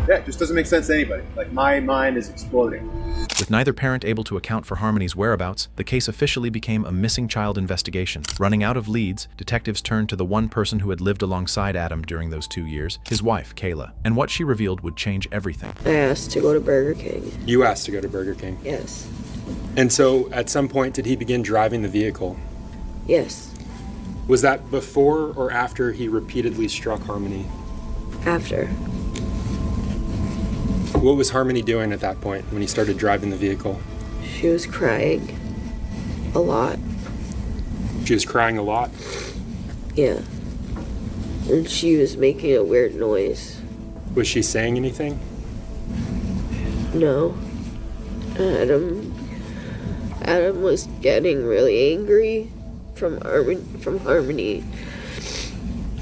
Yeah, it just doesn't make sense to anybody. Like, my mind is exploding. With neither parent able to account for Harmony's whereabouts, the case officially became a missing child investigation. Running out of leads, detectives turned to the one person who had lived alongside Adam during those 2 years, his wife, Kayla. And what she revealed would change everything. I asked to go to Burger King. You asked to go to Burger King? Yes. And so, at some point, did he begin driving the vehicle? Yes. Was that before or after he repeatedly struck Harmony? After. What was Harmony doing at that point when he started driving the vehicle? She was crying a lot. She was crying a lot? Yeah. And she was making a weird noise. Was she saying anything? No. Adam was getting really angry from Harmony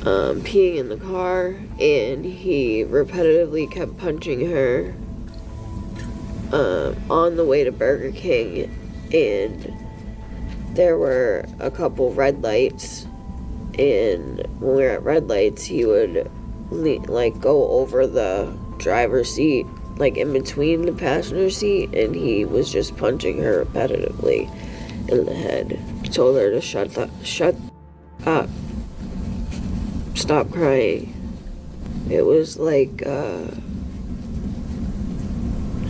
peeing in the car, and he repetitively kept punching her on the way to Burger King, and there were a couple red lights, and when we were at red lights he would go over the driver's seat, like in between the passenger seat, and he was just punching her repetitively in the head. Told her to shut up, stop crying. It was like I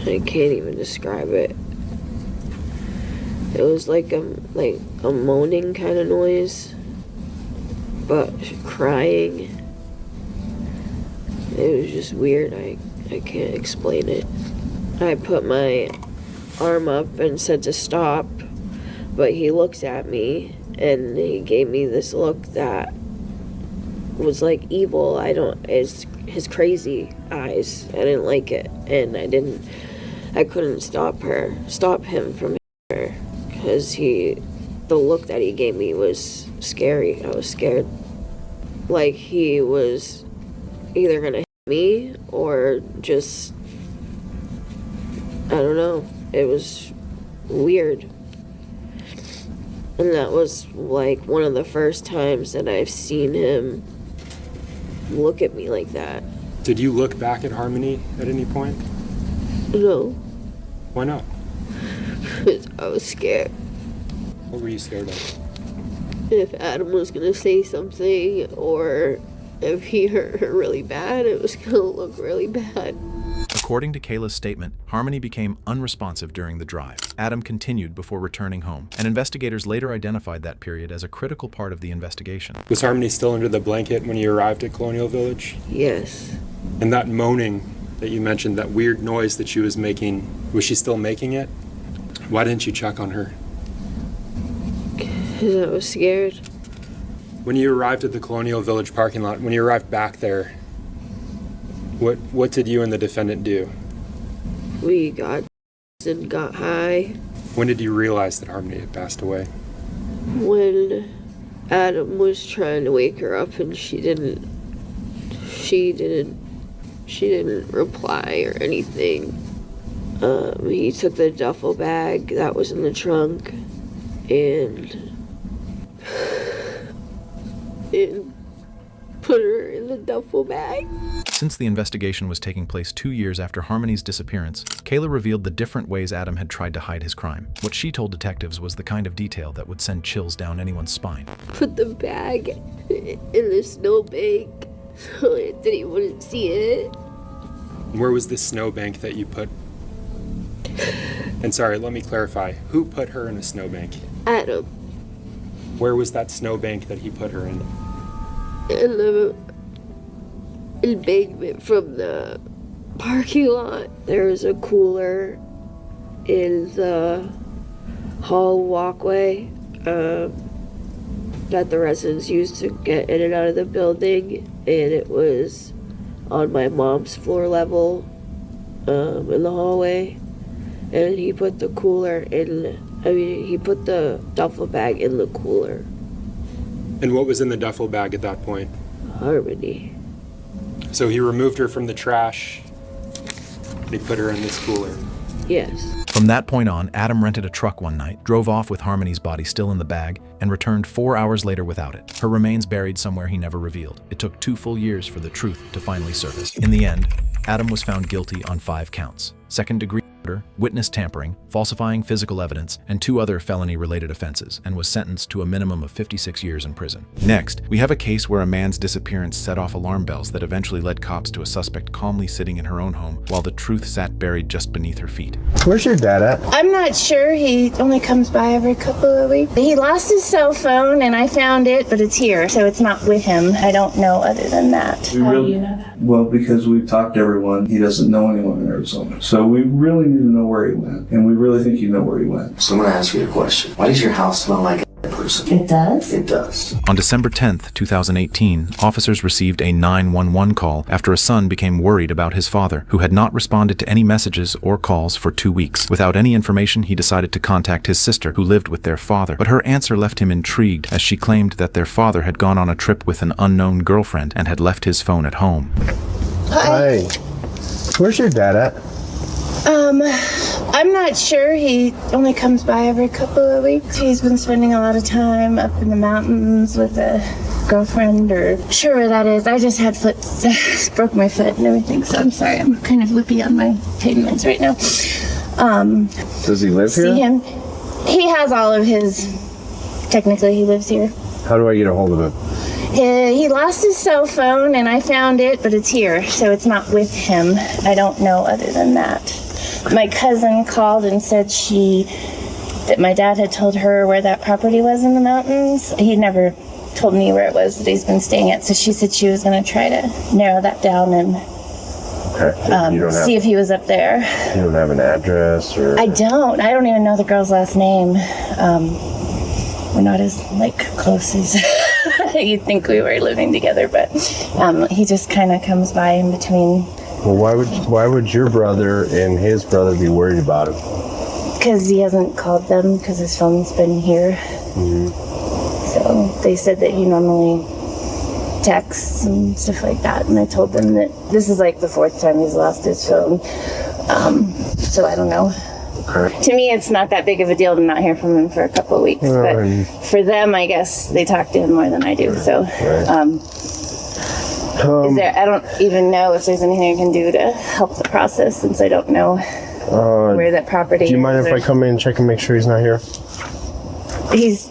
can't even describe it. It was like a moaning kind of noise, but crying. It was just weird. I can't explain it. I put my arm up and said to stop, but he looked at me and he gave me this look that was like evil. It's his crazy eyes. I didn't like it, and I couldn't stop him from her, because the look that he gave me was scary. I was scared. Like he was either gonna hit me or just, I don't know. It was weird. And that was like one of the first times that I've seen him look at me like that. Did you look back at Harmony at any point? No. Why not? Because I was scared. What were you scared of? If Adam was gonna say something, or if he hurt her really bad, it was gonna look really bad. According to Kayla's statement, Harmony became unresponsive during the drive. Adam continued before returning home, and investigators later identified that period as a critical part of the investigation. Was Harmony still under the blanket when you arrived at Colonial Village? Yes. And that moaning that you mentioned, that weird noise that she was making, was she still making it? Why didn't you check on her? Because I was scared. When you arrived at the Colonial Village parking lot, when you arrived back there, what did you and the defendant do? We got high. When did you realize that Harmony had passed away? When Adam was trying to wake her up and she didn't reply or anything. He took the duffel bag that was in the trunk and put her in the duffel bag. Since the investigation was taking place 2 years after Harmony's disappearance, Kayla revealed the different ways Adam had tried to hide his crime. What she told detectives was the kind of detail that would send chills down anyone's spine. Put the bag in the snowbank so Anthony wouldn't see it. Where was the snowbank that you put? And sorry, let me clarify. Who put her in a snowbank? Adam. Where was that snowbank that he put her in? In the embankment from the parking lot. There was a cooler in the hall walkway that the residents used to get in and out of the building, and it was on my mom's floor level in the hallway. And he put the he put the duffel bag in the cooler. And what was in the duffel bag at that point? Harmony. So he removed her from the trash and he put her in this cooler. Yes. From that point on, Adam rented a truck one night, drove off with Harmony's body still in the bag, and returned 4 hours later without it. Her remains buried somewhere he never revealed. It took 2 full years for the truth to finally surface. In the end, Adam was found guilty on 5 counts: second-degree murder, witness tampering, falsifying physical evidence, and 2 other felony-related offenses, and was sentenced to a minimum of 56 years in prison. Next, we have a case where a man's disappearance set off alarm bells that eventually led cops to a suspect calmly sitting in her own home while the truth sat buried just beneath her feet. Where's your dad at? I'm not sure. He only comes by every couple of weeks. He lost his cell phone and I found it, but it's here, so it's not with him. I don't know other than that. How do you know that? Well, because we've talked to everyone. He doesn't know anyone in Arizona. So we really need to know where he went, and we really think you know where he went. So I'm going to ask you a question. Why does your house smell like a person? It does? It does. On December 10th, 2018, officers received a 911 call after a son became worried about his father, who had not responded to any messages or calls for 2 weeks. Without any information, he decided to contact his sister, who lived with their father, but her answer left him intrigued as she claimed that their father had gone on a trip with an unknown girlfriend and had left his phone at home. Hi. Where's your dad at? I'm not sure. He only comes by every couple of weeks. He's been spending a lot of time up in the mountains with a girlfriend, or sure where that is. I just had broke my foot and everything, so I'm sorry. I'm kind of loopy on my payments right now. Does he live here? See him? He has all of his. Technically, he lives here. How do I get a hold of him? He lost his cell phone and I found it, but it's here, so it's not with him. I don't know other than that. My cousin called and said that my dad had told her where that property was in the mountains. He never told me where it was that he's been staying at, so she said she was going to try to narrow that down and see if he was up there. You don't have an address or? I don't even know the girl's last name. We're not as close as you'd think we were living together, but he just kind of comes by in between. Well, why would your brother and his brother be worried about him? Because he hasn't called them because his phone's been here. Mm-hmm. So they said that he normally texts and stuff like that, and I told them that this is the 4th time he's lost his phone. So I don't know. Okay. To me, it's not that big of a deal to not hear from him for a couple of weeks, but for them, I guess they talk to him more than I do. So, I don't even know if there's anything I can do to help the process, since I don't know where that property is. Do you mind if I come in and check and make sure he's not here? It's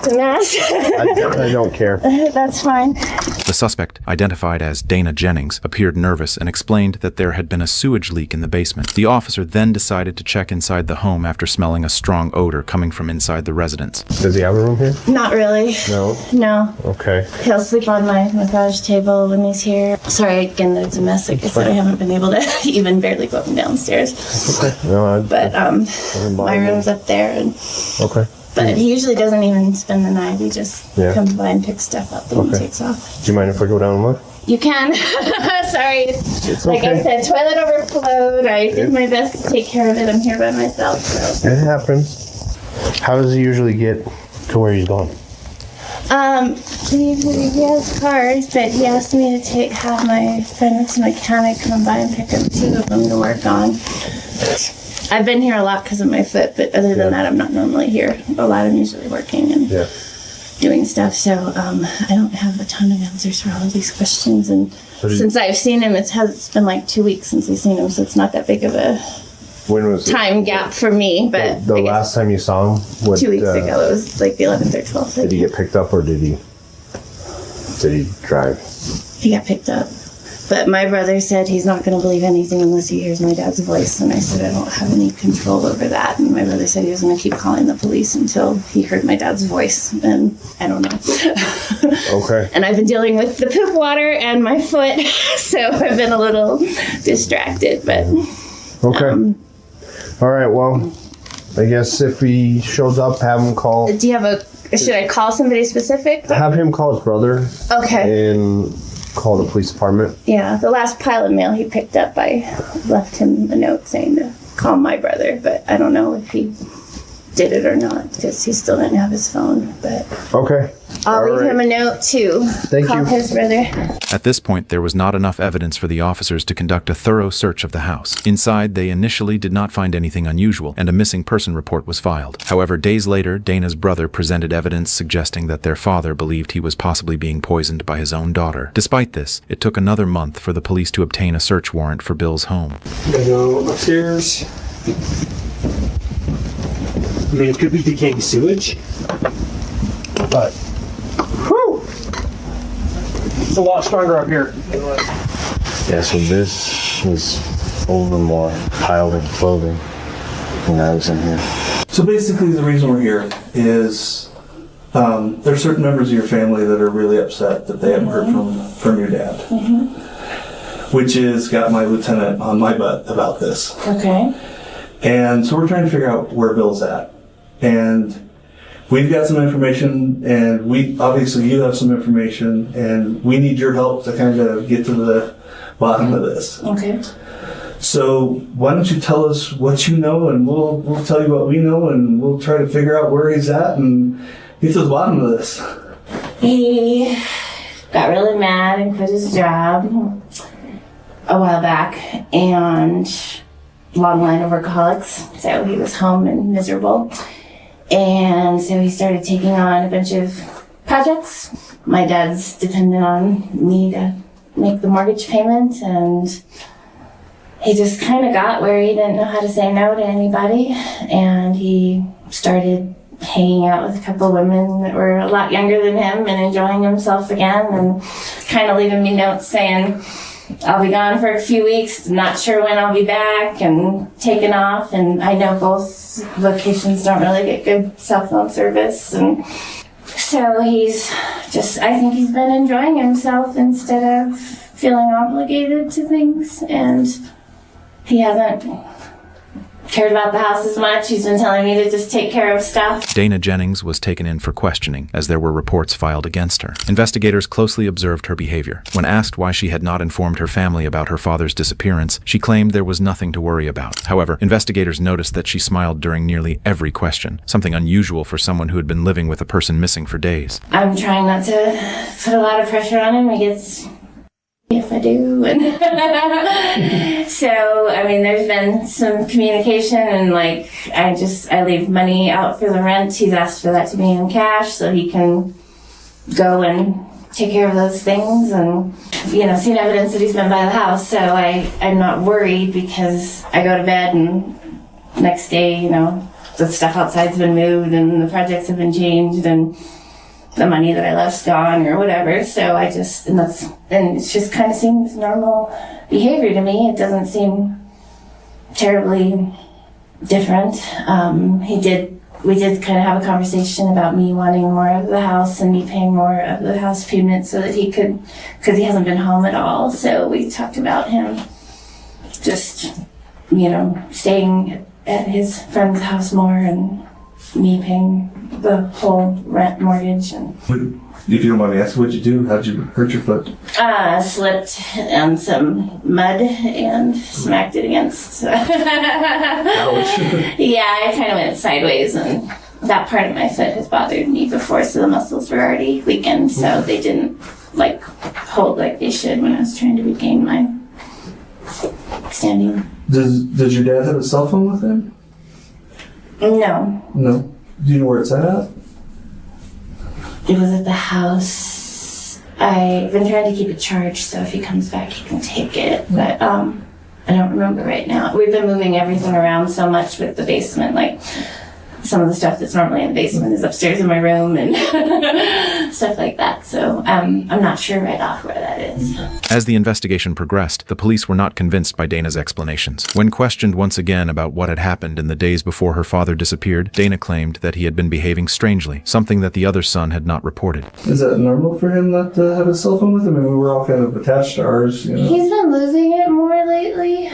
a mess. I don't care. That's fine. The suspect, identified as Dana Jennings, appeared nervous and explained that there had been a sewage leak in the basement. The officer then decided to check inside the home after smelling a strong odor coming from inside the residence. Does he have a room here? Not really. No? No. Okay. He'll sleep on my massage table when he's here. Sorry again that it's a mess. Like I said, I haven't been able to even barely go up and downstairs. Okay. No, but my room's up there. Okay. But he usually doesn't even spend the night. He just comes by and picks stuff up and takes off. Do you mind if I go down and look? You can. Sorry. It's like okay. I said, toilet overflowed. I did my best to take care of it. I'm here by myself. So. It happens. How does he usually get to where he's going? He has cars, but he asked me to have my friend that's a mechanic come by and pick up 2 of them to work on. I've been here a lot because of my foot, but other than that, I'm not normally here a lot. I'm usually working and doing stuff, so I don't have a ton of answers for all of these questions. And since I've seen him, it's been 2 weeks since I've seen him, so it's not that big of a time gap for me. But the last time you saw him? 2 weeks ago. It was the 11th or 12th. Did he get picked up or did he drive? He got picked up. But my brother said he's not going to believe anything unless he hears my dad's voice. And I said I don't have any control over that. And my brother said he was going to keep calling the police until he heard my dad's voice. And I don't know. Okay. And I've been dealing with the poop water and my foot. So I've been a little distracted. But okay. All right. Well, I guess if he shows up, have him call. Do you have should I call somebody specific? Have him call his brother. Okay. And call the police department. Yeah, the last pilot mail he picked up, I left him a note saying to call my brother, but I don't know if he did it or not because he still didn't have his phone. But okay. I'll leave him a note to call his brother. At this point, there was not enough evidence for the officers to conduct a thorough search of the house. Inside, they initially did not find anything unusual, and a missing person report was filed. However, days later, Dana's brother presented evidence suggesting that their father believed he was possibly being poisoned by his own daughter. Despite this, it took another month for the police to obtain a search warrant for Bill's home. I'm gonna go upstairs. I mean, it could be decaying sewage, but whew, it's a lot stronger up here. Yeah, so this was over more piled in clothing when I was in here. So basically, the reason we're here is there's certain members of your family that are really upset that they haven't heard from your dad, which has got my lieutenant on my butt about this. Okay. And so we're trying to figure out where Bill's at. And we've got some information, and you have some information, and we need your help to kind of get to the bottom of this. Okay. So why don't you tell us what you know, and we'll tell you what we know, and we'll try to figure out where he's at and get to the bottom of this. He got really mad and quit his job a while back, and long line of workaholics, so he was home and miserable. And so he started taking on a bunch of projects. My dad's dependent on me to make the mortgage payment, and he just kind of got where he didn't know how to say no to anybody, and he started hanging out with a couple of women that were a lot younger than him and enjoying himself again, and kind of leaving me notes saying, I'll be gone for a few weeks, not sure when I'll be back, and taking off. And I know both locations don't really get good cell phone service. And so I think he's been enjoying himself instead of feeling obligated to things. And he hasn't cared about the house as much. He's been telling me to just take care of stuff. Dana Jennings was taken in for questioning, as there were reports filed against her. Investigators closely observed her behavior. When asked why she had not informed her family about her father's disappearance, she claimed there was nothing to worry about. However, investigators noticed that she smiled during nearly every question, something unusual for someone who had been living with a person missing for days. I'm trying not to put a lot of pressure on him. He gets if I do. And so, I mean, there's been some communication, and like, I leave money out for the rent. He's asked for that to be in cash so he can go and take care of those things, and, seen evidence that he's been by the house. So I'm not worried, because I go to bed and next day, the stuff outside's been moved and the projects have been changed, and the money that I left's gone or whatever. So it just kind of seems normal behavior to me. It doesn't seem terribly different. We did kind of have a conversation about me wanting more of the house and me paying more of the house payment so that he could, because he hasn't been home at all. So we talked about him just, staying at his friend's house more, and me paying the whole rent, mortgage. And if you don't mind me asking, what'd you do? How'd you hurt your foot? Slipped on some mud and smacked it against. Yeah, I kind of went sideways, and that part of my foot has bothered me before, so the muscles were already weakened, so they didn't hold like they should when I was trying to regain my standing. Does your dad have a cell phone with him? No. No. Do you know where it's at? It was at the house. I've been trying to keep it charged, so if he comes back, he can take it. But I don't remember right now. We've been moving everything around so much with the basement. Like, some of the stuff that's normally in the basement is upstairs in my room and stuff like that. So I'm not sure right off where that is. As the investigation progressed, the police were not convinced by Dana's explanations. When questioned once again about what had happened in the days before her father disappeared, Dana claimed that he had been behaving strangely, something that the other son had not reported. Is that normal for him not to have a cell phone with him? I mean, we were all kind of attached to ours, He's been losing it more lately.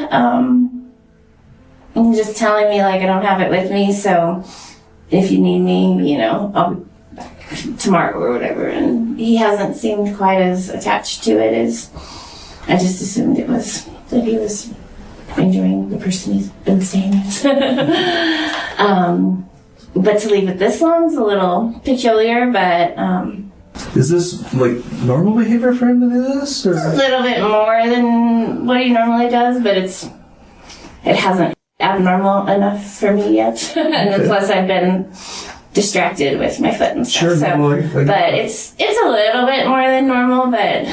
And just telling me, I don't have it with me, so if you need me, I'll be back tomorrow or whatever. And he hasn't seemed quite as attached to it as I just assumed it was, that he was enjoying the person he's been staying with. But to leave it this long is a little peculiar, but Is this like normal behavior for him to do this? Or? A little bit more than what he normally does, but it hasn't abnormal enough for me yet. And plus I've been distracted with my foot and stuff. Sure, so, but it's a little bit more than normal, but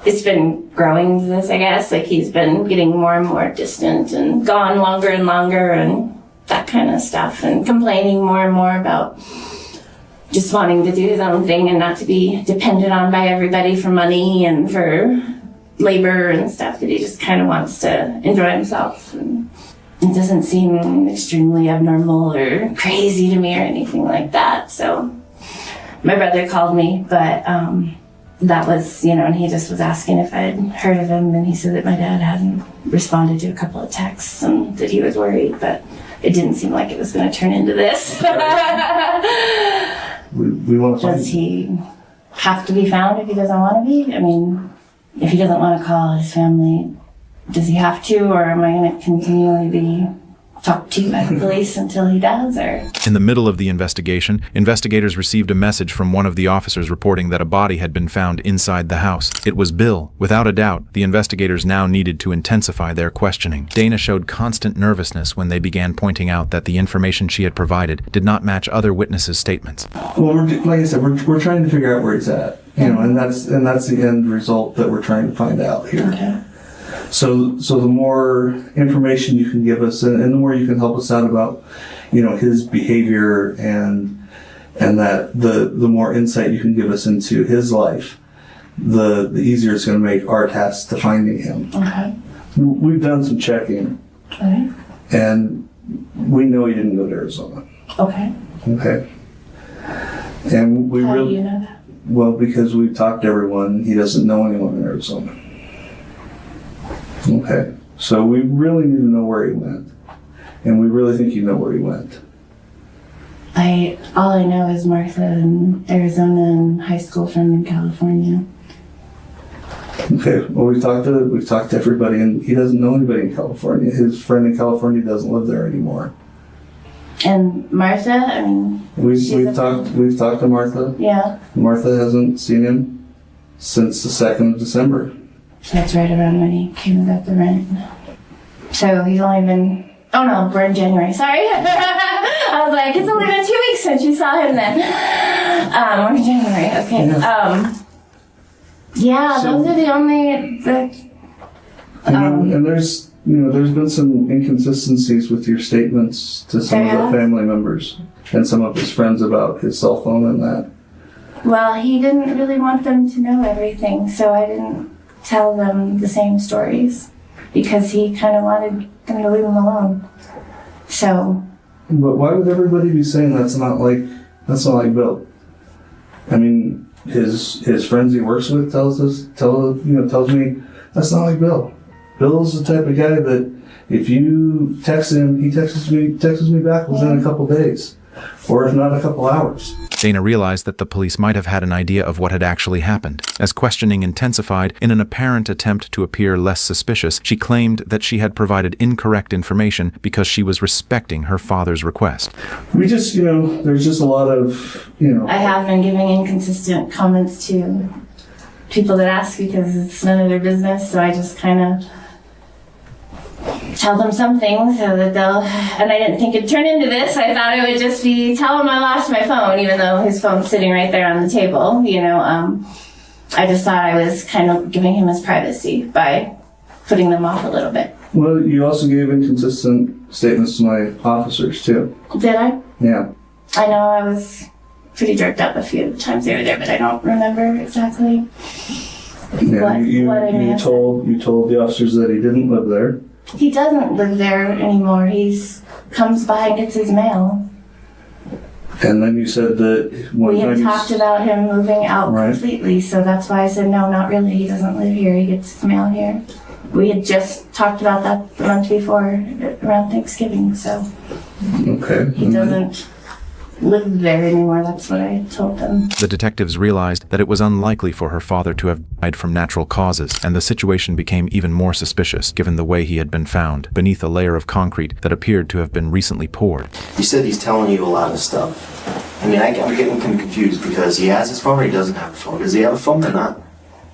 it's been growing to this, I guess. Like he's been getting more and more distant and gone longer and longer and that kind of stuff, and complaining more and more about just wanting to do his own thing and not to be dependent on by everybody for money and for labor and stuff, that he just kind of wants to enjoy himself. And it doesn't seem extremely abnormal or crazy to me or anything like that. So my brother called me, but that was, and he just was asking if I'd heard of him, and he said that my dad hadn't responded to a couple of texts and that he was worried, but it didn't seem like it was going to turn into this. We want to. Does he have to be found if he doesn't want to be? I mean, if he doesn't want to call his family, does he have to, or am I going to continually be talked to by the police until he does? Or in the middle of the investigation, investigators received a message from one of the officers reporting that a body had been found inside the house. It was Bill. Without a doubt, the investigators now needed to intensify their questioning. Dana showed constant nervousness when they began pointing out that the information she had provided did not match other witnesses' statements. Well, like I said, we're trying to figure out where he's at, and that's the end result that we're trying to find out here. Okay. So the more information you can give us, and the more you can help us out about, his behavior and that the more insight you can give us into his life, the easier it's going to make our task to finding him. Okay. We've done some checking, Okay. and we know he didn't go to Arizona. Okay. Okay. And we How really, do you know that? well, because we've talked to everyone, he doesn't know anyone in Arizona. Okay, so we really need to know where he went, and we really think you know where he went. All I know is Martha in Arizona and high school friend in California. Okay, well we've talked to everybody, and he doesn't know anybody in California. His friend in California doesn't live there anymore. And Martha, I mean, We've talked to Martha. yeah, Martha hasn't seen him since the 2nd of December. that's right around when he came and got the rent. So he's only been, oh no, we're in January, sorry. I was like, it's only been 2 weeks since you saw him then. We're in January, okay. Yeah, So- those are the only, And there's been some inconsistencies with your statements to some of Yeah. the family members and some of his friends about his cell phone and that. well, he didn't really want them to know everything, so I didn't tell them the same stories because he kind of wanted them to leave him alone. So, But why would everybody be saying that's not like Bill? I mean, his friends he works with tells me that's not like Bill. Bill's the type of guy that if you text him, he texts me back within a couple days, or if not a couple hours. Dana realized that the police might have had an idea of what had actually happened. As questioning intensified, in an apparent attempt to appear less suspicious, she claimed that she had provided incorrect information because she was respecting her father's request. We just, there's just a lot of, I have been giving inconsistent comments to people that ask because it's none of their business, so I just kind of tell them something so that they'll, and I didn't think it'd turn into this. I thought it would just be, tell him I lost my phone, even though his phone's sitting right there on the table, I just thought I was kind of giving him his privacy by putting them off a little bit. Well, you also gave inconsistent statements to my officers too. Did I? Yeah. I know I was pretty jerked up a few times they were there, but I don't remember exactly Yeah. what I may You have told the officers that he didn't live there. He doesn't live there anymore. He's comes by and gets his mail. And then you said that one We had time talked about him moving out Right. completely, so that's why I said no, not really. He doesn't live here. He gets his mail here. We had just talked about that the month before, around Thanksgiving. So Okay. he doesn't live there anymore. That's what I told them. The detectives realized that it was unlikely for her father to have died from natural causes, and the situation became even more suspicious given the way he had been found, beneath a layer of concrete that appeared to have been recently poured. You said he's telling you a lot of stuff. I mean, I'm getting confused because he has his phone or he doesn't have a phone. Does he have a phone or not?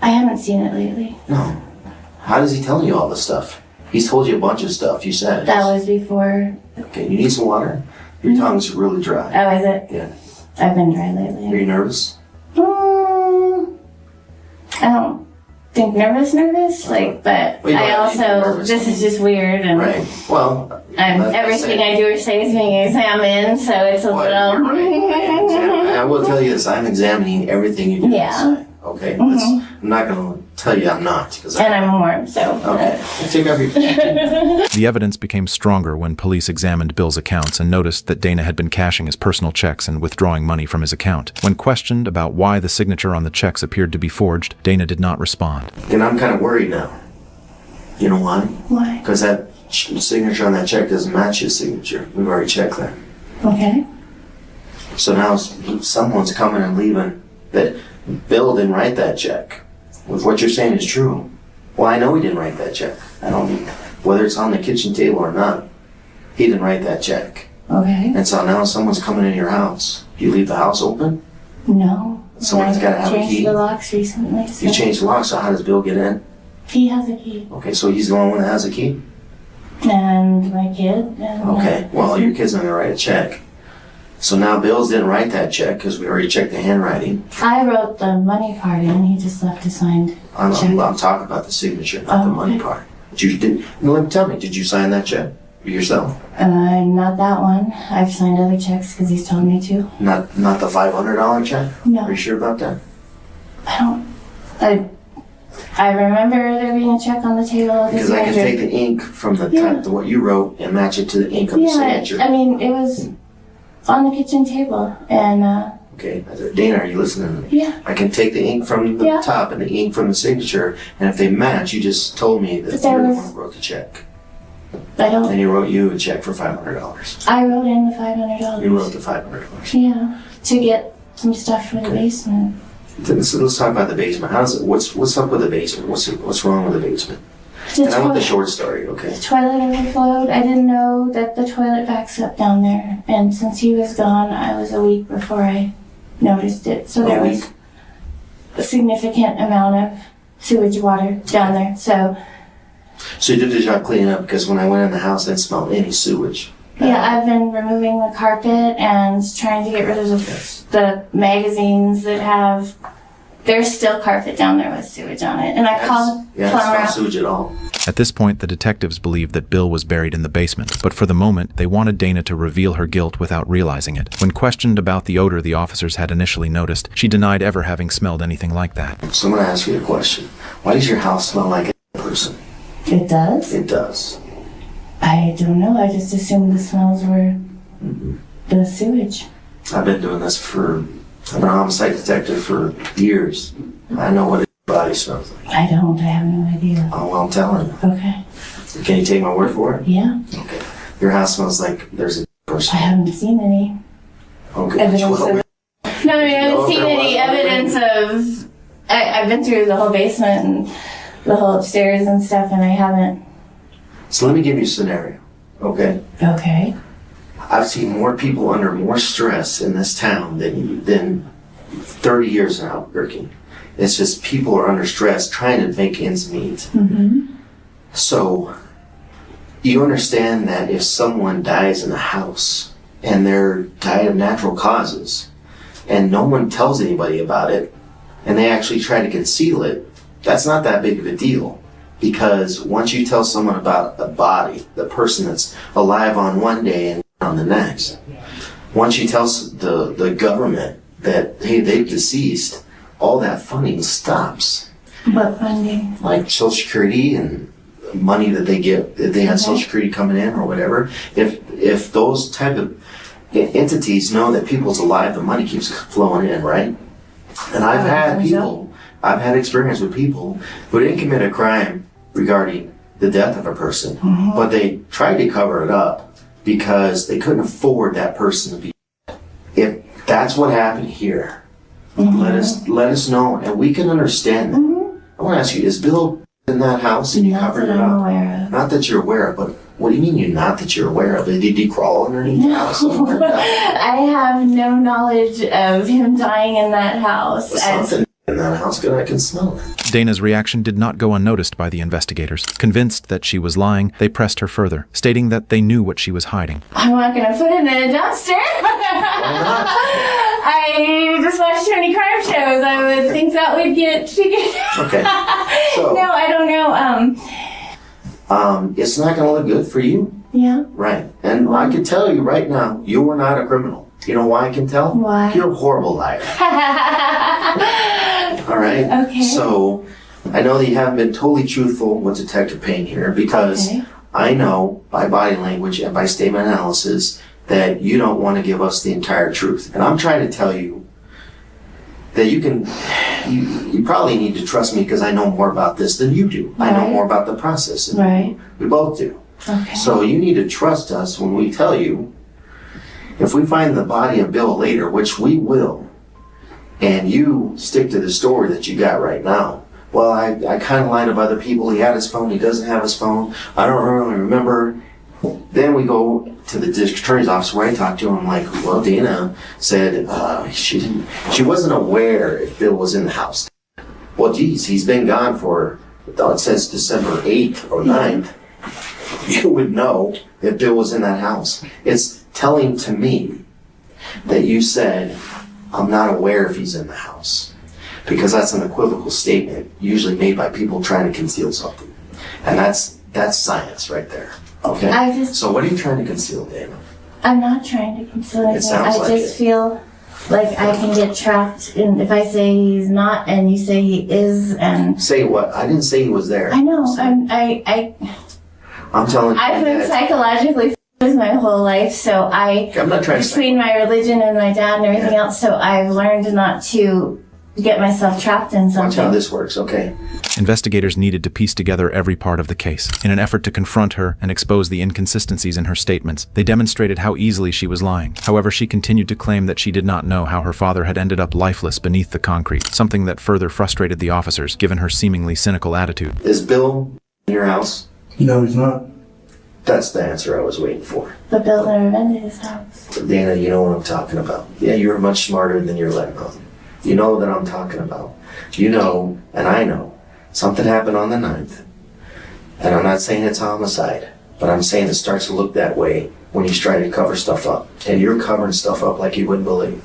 I haven't seen it lately. No. How does he tell you all this stuff? He's told you a bunch of stuff, you said. That was before. Okay, you need some water? Your tongue's really dry. Oh, is it? Yeah. I've been dry lately. Are you nervous? I don't think nervous, like, but Well, you I don't have to be also, nervous. this is just weird, and Right. Well, everything I do or say is being examined, so it's a little. I will tell you this, I'm examining everything you do. Yeah. Okay? Mhm. That's- I'm not going to tell you I'm not. 'Cause And I'm warm, so. Okay. Take off your The evidence became stronger when police examined Bill's accounts and noticed that Dana had been cashing his personal checks and withdrawing money from his account. When questioned about why the signature on the checks appeared to be forged, Dana did not respond. And I'm kind of worried now. You know why? Why? Because that signature on that check doesn't match his signature. We've already checked that. Okay. So now someone's coming and leaving that Bill didn't write that check. If what you're saying is true, well, I know he didn't write that check. I don't, whether it's on the kitchen table or not, he didn't write that check. Okay. And so now someone's coming in your house. Do you leave the house open? No. Someone's I've got to have a changed key. the locks recently, so. You changed the lock, so how does Bill get in? He has a key. Okay, so he's the only one that has a key? And my kid. And Okay, well, your kid's not going to write a check. So now Bill's didn't write that check because we already checked the handwriting. I wrote the money part in, he just left a signed I'm check. talking about the signature, not the money okay. part. But you didn't. No, tell me, did you sign that check yourself? Not that one. I've signed other checks because he's told me to. Not the $500 check? No. Are you sure about that? I remember there being a check on the table. with his Because I can signature. take the ink from the Yeah. to what you wrote and match it to the ink of the Yeah, signature. I mean, it was on the kitchen table, and Okay, Dana, are you listening to me? yeah. I can take the ink from the Yeah. top and the ink from the signature, and if they match, you just told me that But there you're the was- one who wrote the check. I don't. And he wrote you a check for $500. I wrote in the $500. You wrote the $500. Yeah, to get some stuff for the basement. So let's talk about the basement. How's it? What's up with the basement? What's wrong with the basement? The And I want the toi- short story, okay? Toilet overflowed. I didn't know that the toilet backs up down there. And since he was gone, I was a week before I noticed it. So there was a significant amount of sewage water down there. So So you did the job cleaning up because when I went in the house, I didn't smell any sewage. yeah, I've been removing the carpet and trying to get rid of the magazines that have. There's still carpet down there with sewage on it. And I called Yeah, it's plumber. not sewage at all. At this point, the detectives believed that Bill was buried in the basement, but for the moment, they wanted Dana to reveal her guilt without realizing it. When questioned about the odor the officers had initially noticed, she denied ever having smelled anything like that. So I'm going to ask you a question. Why does your house smell like a person? It does? It does. I don't know. I just assumed the smells were the sewage. I've been doing this I've been a homicide detective for years. I know what a body smells like. I don't. I have no idea. Oh, well, I'm telling you. Okay. Can you take my word for it? Yeah. Okay. Your house smells like there's a person. I haven't seen any Okay. evidence Well, of. No, I mean, I haven't No, seen there any wasn't. evidence of. I've been through the whole basement and the whole upstairs and stuff, and I haven't. So let me give you a scenario, okay? Okay. I've seen more people under more stress in this town than 30 years in Albuquerque. It's just people are under stress trying to make ends meet. Mm-hmm. So you understand that if someone dies in a house and they're died of natural causes and no one tells anybody about it and they actually try to conceal it, that's not that big of a deal. Because once you tell someone about a body, the person that's alive on one day and on the next, once you tell the government that, hey, they've deceased, all that funding stops. What funding? Like Social Security and money that they get, if they have Social Security coming in or whatever. If those type of entities know that people's alive, the money keeps flowing in, right? And I've had experience with people who didn't commit a crime regarding the death of a person, but they tried to cover it up because they couldn't afford that person to be dead. If that's what happened here, let us know, and we can understand that. I want to ask you: is Bill in that house and you Not covered that it I'm up? aware of. Not that you're aware of, but What do you mean not that you're aware of it? Did he crawl underneath the house? I have no knowledge of him dying in that house. Something in that house, good, I can smell it. Dana's reaction did not go unnoticed by the investigators. Convinced that she was lying, they pressed her further, stating that they knew what she was hiding. I'm not going to put it in a dumpster. I just watch too many crime shows. I would think that would get figured out. Okay. So, no, I don't know. It's not going to look good for you. Yeah. Right. And I can tell you right now, you are not a criminal. You know why I can tell? Why? You're a horrible liar. All right? Okay. So, I know that you haven't been totally truthful with Detective Payne here because I know by body language and by statement analysis that you don't want to give us the entire truth. And I'm trying to tell you that you probably need to trust me because I know more about this than you do. Right. I know more about the process than Right. we both do. Okay. So you need to trust us when we tell you, if we find the body of Bill later, which we will, and you stick to the story that you got right now, well, I kind of lied to other people. He had his phone. He doesn't have his phone. I don't really remember. Then we go to the district attorney's office where I talked to him. I'm like, well, Dana said she wasn't aware if Bill was in the house. Well, geez, he's been gone for, it says December 8th or 9th. You would know if Bill was in that house. It's telling to me that you said, I'm not aware if he's in the house. Because that's an equivocal statement usually made by people trying to conceal something. And that's science right there. Okay? So what are you trying to conceal, Dana? I'm not trying to conceal anything. sounds I like just feel like I can get trapped in if I say he's not and you say he is and Say what? I didn't say he was there. I know. I'm telling you. I've been psychologically with my whole life, so I'm not trying to between my religion and my dad and everything else, so I've learned not to get myself trapped in something. Watch how this works, okay? Investigators needed to piece together every part of the case. In an effort to confront her and expose the inconsistencies in her statements, they demonstrated how easily she was lying. However, she continued to claim that she did not know how her father had ended up lifeless beneath the concrete, something that further frustrated the officers, given her seemingly cynical attitude. Is Bill in your house? No, he's not. That's the answer I was waiting for. But Bill never been to his house. Dana, you know what I'm talking about. Yeah, you're much smarter than you're letting on. You know what I'm talking about. You know, and I know, something happened on the 9th. And I'm not saying it's homicide, but I'm saying it starts to look that way when he's trying to cover stuff up. And you're covering stuff up like you wouldn't believe.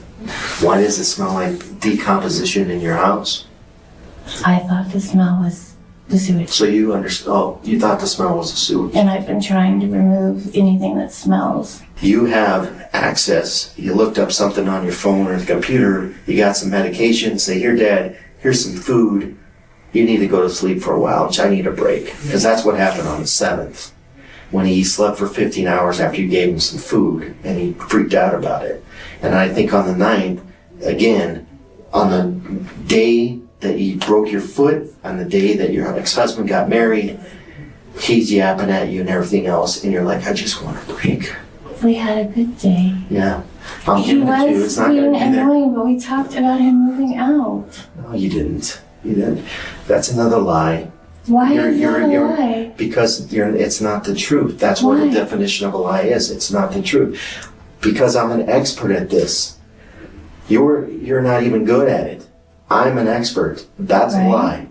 Why does it smell like decomposition in your house? I thought the smell was the sewage. So you understand, you thought the smell was the sewage. And I've been trying to remove anything that smells. You have access. You looked up something on your phone or the computer. You got some medication. Say, here, Dad, here's some food. You need to go to sleep for a while. I need a break. Because that's what happened on the 7th. When he slept for 15 hours after you gave him some food. And he freaked out about it. And I think on the 9th, again, on the day that you broke your foot, on the day that your ex-husband got married, he's yapping at you and everything else. And you're like, I just want a break. We had a good day. Yeah. I'm He giving it to you. was It's not being going to be there. annoying, but we talked about him moving out. No, you didn't. You didn't. That's another lie. Why is that a lie? Because it's not the truth. That's what the definition of a lie is. It's not the truth. Because I'm an expert at this. You're not even good at it. I'm an expert. That's a lie.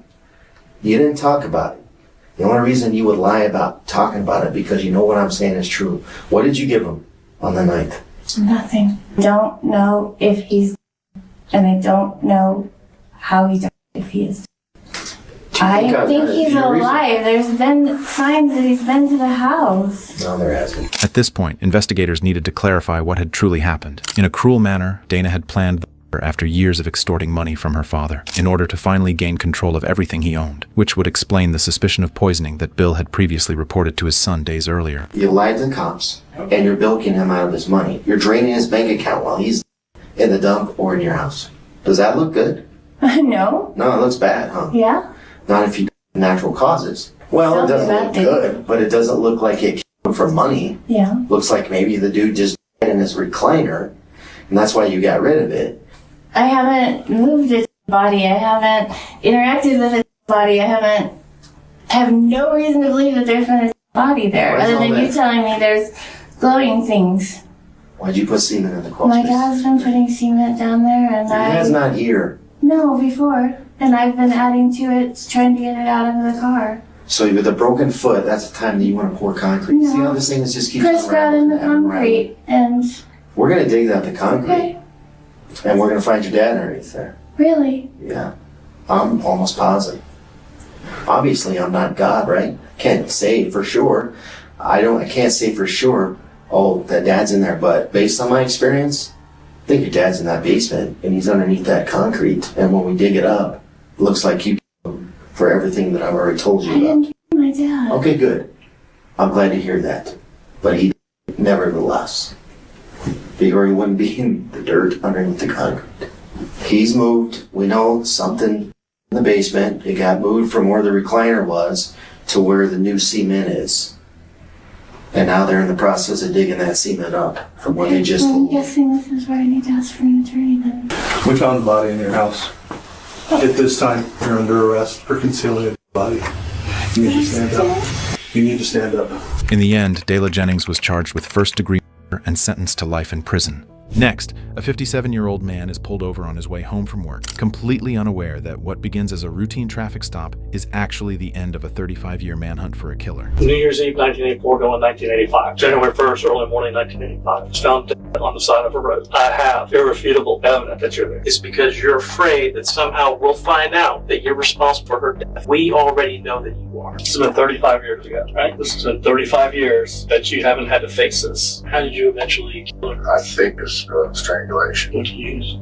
You didn't talk about it. The only reason you would lie about talking about it because you know what I'm saying is true. What did you give him on the 9th? Nothing. Don't know if he's, and I don't know how he died if he is. I think he's alive. There's been signs that he's been to the house. No, there hasn't. At this point, investigators needed to clarify what had truly happened. In a cruel manner, Dana had planned the murder after years of extorting money from her father, in order to finally gain control of everything he owned, which would explain the suspicion of poisoning that Bill had previously reported to his son days earlier. You lied to the cops, and you're bilking him out of his money. You're draining his bank account while he's in the dump or in your house. Does that look good? No. No, it looks bad, huh? Yeah. Not if you natural causes. Well, it doesn't look good, but it doesn't look like it came from money. Yeah. Looks like maybe the dude just died in his recliner, and that's why you got rid of it. I haven't moved his body. I haven't interacted with his body. I have no reason to believe that there's been a body there, Where's other all than you that? telling me there's glowing things. Why'd you put semen in the crawl My space? dad's been putting cement down there, and Your dad's not here. No, before. And I've been adding to it, trying to get it out of the car. So with a broken foot, that's the time that you want to pour concrete. No. See how this thing is just keeps Chris brought in the concrete, and We're gonna dig out the concrete, okay, and we're gonna find your dad underneath there. really? Yeah, I'm almost positive. Obviously, I'm not God, right? Can't say for sure. I can't say for sure. Oh, that dad's in there, but based on my experience, I think your dad's in that basement, and he's underneath that concrete. And when we dig it up, it looks like you for everything that I've already told you I about. didn't kill my dad. Okay, good. I'm glad to hear that. But he, nevertheless, or he wouldn't be in the dirt underneath the concrete. He's moved. We know something in the basement. It got moved from where the recliner was to where the new cement is. And now they're in the process of digging that cement up from where they just... I'm guessing this is where I need to ask for an attorney then. We found the body in your house. At this time, you're under arrest for concealing a body. You need to stand up. You need to stand up. In the end, Dayla Jennings was charged with first-degree murder and sentenced to life in prison. Next, a 57-year-old man is pulled over on his way home from work, completely unaware that what begins as a routine traffic stop is actually the end of a 35-year manhunt for a killer. New Year's Eve 1984 going 1985. January 1st, early morning 1985. It's found dead on the side of a road. I have irrefutable evidence that you're there. It's because you're afraid that somehow we'll find out that you're responsible for her death. We already know that you are. This has been 35 years ago, right? This has been 35 years that you haven't had to face this. How did you eventually kill her? I think it's strangulation. What do you use?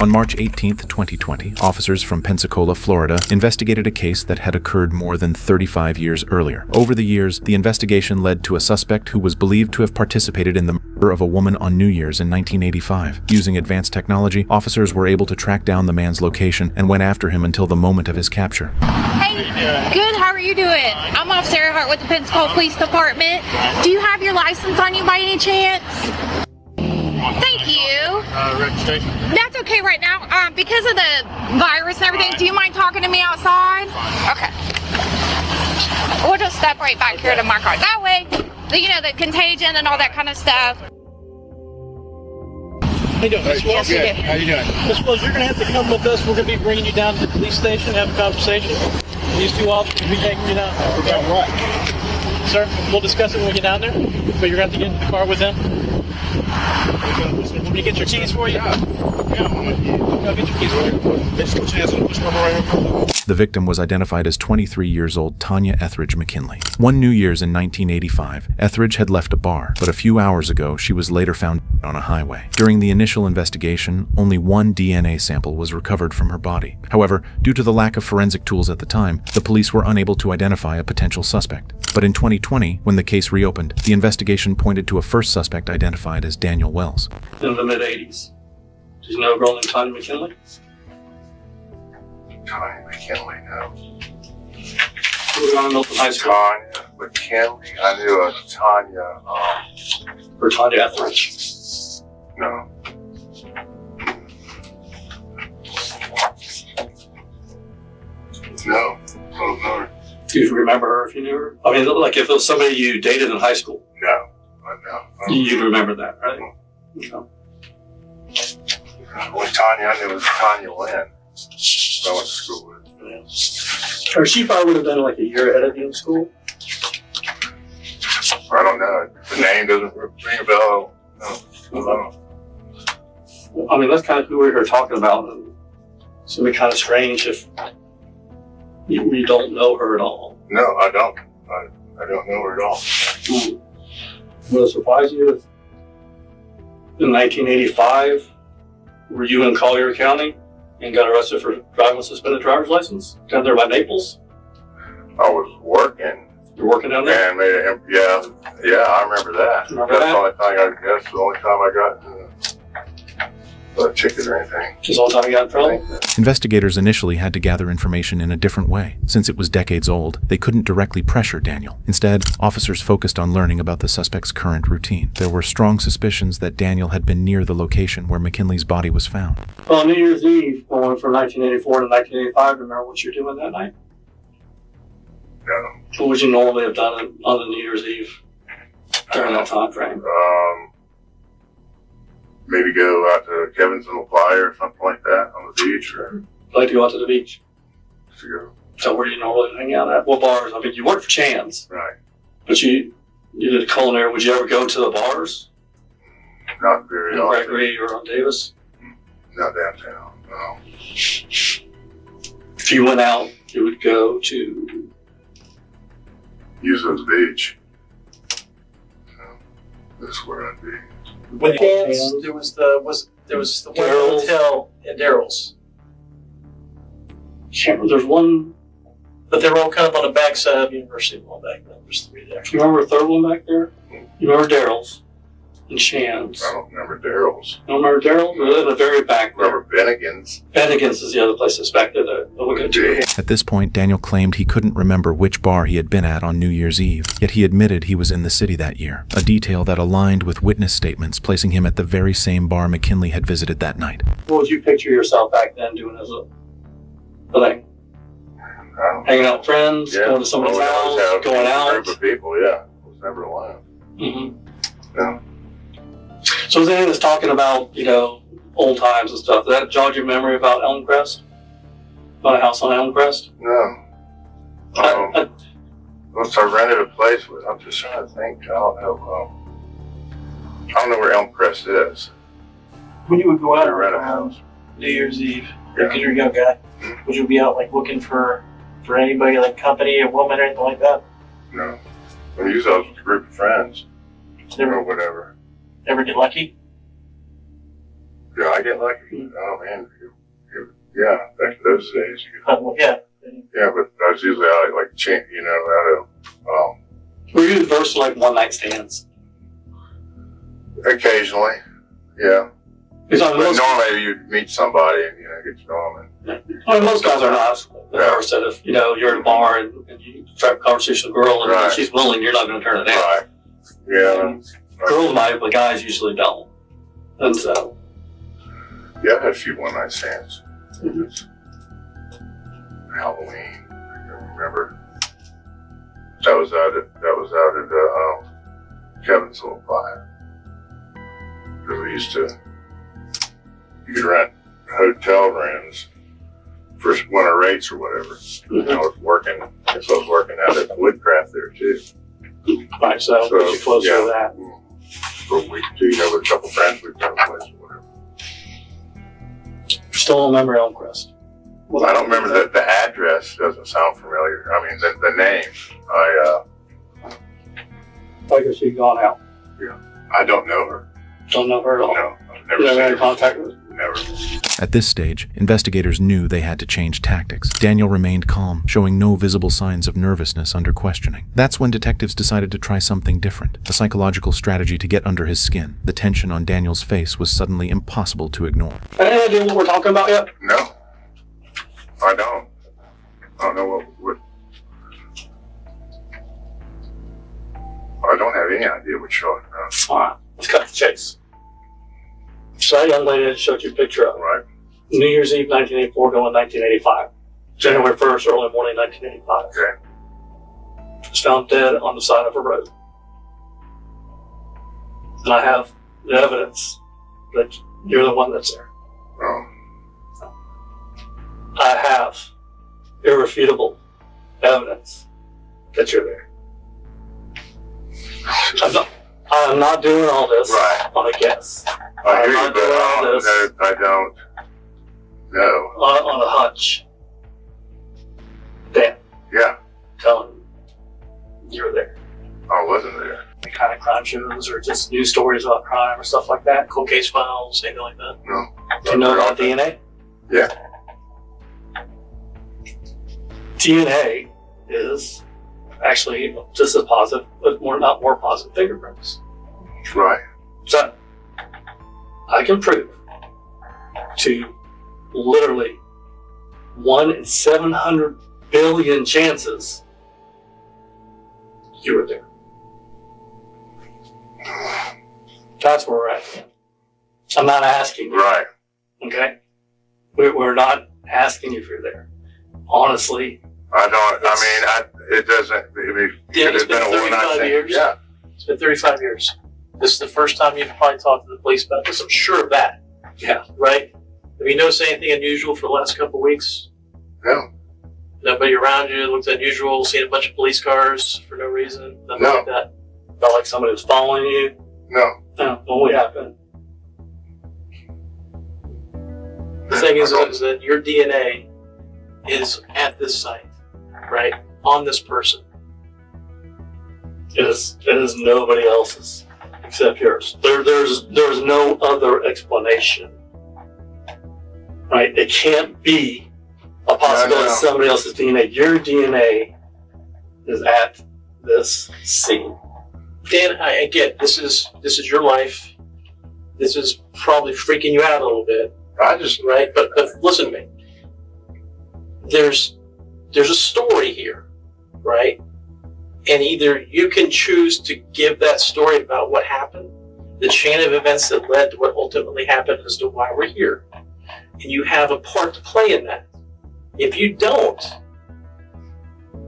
On March 18th, 2020, officers from Pensacola, Florida, investigated a case that had occurred more than 35 years earlier. Over the years, the investigation led to a suspect who was believed to have participated in the murder of a woman on New Year's in 1985. Using advanced technology, officers were able to track down the man's location and went after him until the moment of his capture. Hey, good. How are you doing? I'm Officer Earhart with the Pensacola Police Department. Do you have your license on you by any chance? Thank you. Registration? That's okay right now. Because of the virus and everything, do you mind talking to me outside? Okay. We'll just step right back here to my car. That way, you know, the contagion and all that kind of stuff. How you doing? Yes, you do. How you doing? Miss Wells, you're going to have to come with us. We're going to be bringing you down to the police station, have a conversation. These two officers will be taking you down. Okay. Right. Sir, we'll discuss it when we get down there, but you're going to have to get into the car with them. Let me get your keys for you. Yeah, I'll get your keys for you. The victim was identified as 23 years old Tanya Etheridge McKinley. One New Year's in 1985, Etheridge had left a bar, but a few hours ago she was later found on a highway. During the initial investigation, only one DNA sample was recovered from her body. However, due to the lack of forensic tools at the time, the police were unable to identify a potential suspect. But in 2020, when the case reopened, the investigation pointed to a first suspect identified as Daniel Wells. In the mid-80s. Do you know a girl named Tanya McKinley? Tanya McKinley, no. Who was on Milton High School? Tanya McKinley. I knew a Tanya. Or Tanya Etheridge? No. No. Oh, no. Do you remember her if you knew her? I mean, like if it was somebody you dated in high school. No. You'd remember that, right? Okay. Only Tanya I knew was Tanya Lynn. I went to school with. Or she probably would have been like a year ahead of you in school. I don't know. The name doesn't ring a bell. No. I don't know. I mean, that's kind of who we're here talking about. So it'd be kind of strange if you don't know her at all. No, I don't. I don't know her at all. Would it surprise you if in 1985, were you in Collier County and got arrested for driving with suspended driver's license down there by Naples? I was working. You're working down there? And yeah, I remember that. Remember that's that? That's the only time I got a ticket or anything. Just the only time you got in trouble? Investigators initially had to gather information in a different way. Since it was decades old, they couldn't directly pressure Daniel. Instead, officers focused on learning about the suspect's current routine. There were strong suspicions that Daniel had been near the location where McKinley's body was found. Well, on New Year's Eve, going from 1984 to 1985, remember what you were doing that night? No. What would you normally have done on the New Year's Eve during that time frame? Maybe go out to Kevin's Little Fire or something like that on the beach, or Like to go out to the beach. to go. So where do you normally hang out at? What bars? I mean, you work for Chan's, Right. but you did culinary. Would you ever go to the bars? Not very In often. Gregory or on Davis? Not downtown. No. If you went out, you would go to. Usually the beach. That's where I'd be. With Chan's, there was the one Daryl's. hotel in Daryl's, There's one. but they were all kind of on the backside of University Mall back then. There's three there. Do you remember a third one back there? You remember Daryl's and Chan's? I don't remember Daryl's. You don't remember Daryl's? They're in the very back there. Remember Bennigan's? Bennigan's is the other place that's back there that we'll go to. At this point, Daniel claimed he couldn't remember which bar he had been at on New Year's Eve, yet he admitted he was in the city that year, a detail that aligned with witness statements placing him at the very same bar McKinley had visited that night. What would you picture yourself back then doing as a thing? Hanging out with friends, going to somebody's house, going out. A group of people, yeah. I was never alone. Mm-hmm. No. So is anything that's talking about, old times and stuff, that jog your memory about Elmcrest? About a house on Elmcrest? No. Once I rented a place, I'm just trying to think. I don't know. I don't know where Elmcrest is. When you would go out I rent a on house. New Year's Eve, because you're a young guy, would you be out like looking for anybody, like company, a woman, or anything like that? No. When usually I was with a group of friends. Or whatever. Ever get lucky? Yeah, I get lucky. Oh man. Yeah, back in those days. Yeah. Yeah, but I was usually out Were you adverse to like one night stands? occasionally. Yeah. Because But normally you'd meet somebody and get to know them. I mean, most guys are not adverse that if you're at a bar and you strike a conversation with a girl and if she's willing, you're not going to turn it down. Right. Yeah. Girls might, but guys usually don't. And so. Yeah, I had a few one night stands. Halloween, I can remember. That was out at Kevin's Little Fire. Because we used to, you could rent hotel rooms for winter rates or whatever. And I was working out at Woodcraft there too. Right, so that puts you closer to that. For a week or two, with a couple friends, we'd go to a place or whatever. Still don't remember Elmcrest. I don't remember the address. Doesn't sound familiar. I mean, the name. I guess you've gone out. Yeah. I don't know her. Don't know her at all? No. I've You never seen had her. contact with her? Never. At this stage, investigators knew they had to change tactics. Daniel remained calm, showing no visible signs of nervousness under questioning. That's when detectives decided to try something different, a psychological strategy to get under his skin. The tension on Daniel's face was suddenly impossible to ignore. Any idea what we're talking about yet? No. I don't. I don't know what I don't have any idea what you're talking about. All right, let's cut the chase. So that young lady that showed you a picture of. Right. New Year's Eve 1984 going 1985. January 1st, early morning 1985. Okay. Was found dead on the side of a road. And I have the evidence that you're the one that's there. Oh. I have irrefutable evidence that you're there. I'm not doing all this on a guess. I I'm hear you, not but doing all this I don't know. on a hunch. Dan, Yeah. telling you were there. I wasn't there. The kind of crime shows or just news stories about crime or stuff like that, cold case files, anything like that. No. Do you know about DNA? Yeah. DNA is actually just as positive, but not more positive fingerprints. Right. So I can prove to literally 1 in 700 billion chances you were there. That's where we're at. I'm not asking you. Right. Okay? We're not asking you if you're there. Honestly. I don't. I mean, it doesn't. I mean, Dan, it it's has been been a one-night 35 thing. years. Yeah. It's been 35 years. This is the first time you've probably talked to the police about this. I'm sure of that. Yeah. Right? Have you noticed anything unusual for the last couple of weeks? No. Nobody around you looked unusual, seen a bunch of police cars for no reason? Nothing No. like that? Felt like somebody was following you? No. No. What would happen? The thing is that your DNA is at this site, right? On this person. It is nobody else's except yours. There's no other explanation. Right? It can't be a possibility of somebody else's DNA. Your DNA is at this scene. Dan, I get this is your life. This is probably freaking you out a little bit. Right? But listen to me. There's a story here, right? And either you can choose to give that story about what happened, the chain of events that led to what ultimately happened as to why we're here. And you have a part to play in that. If you don't,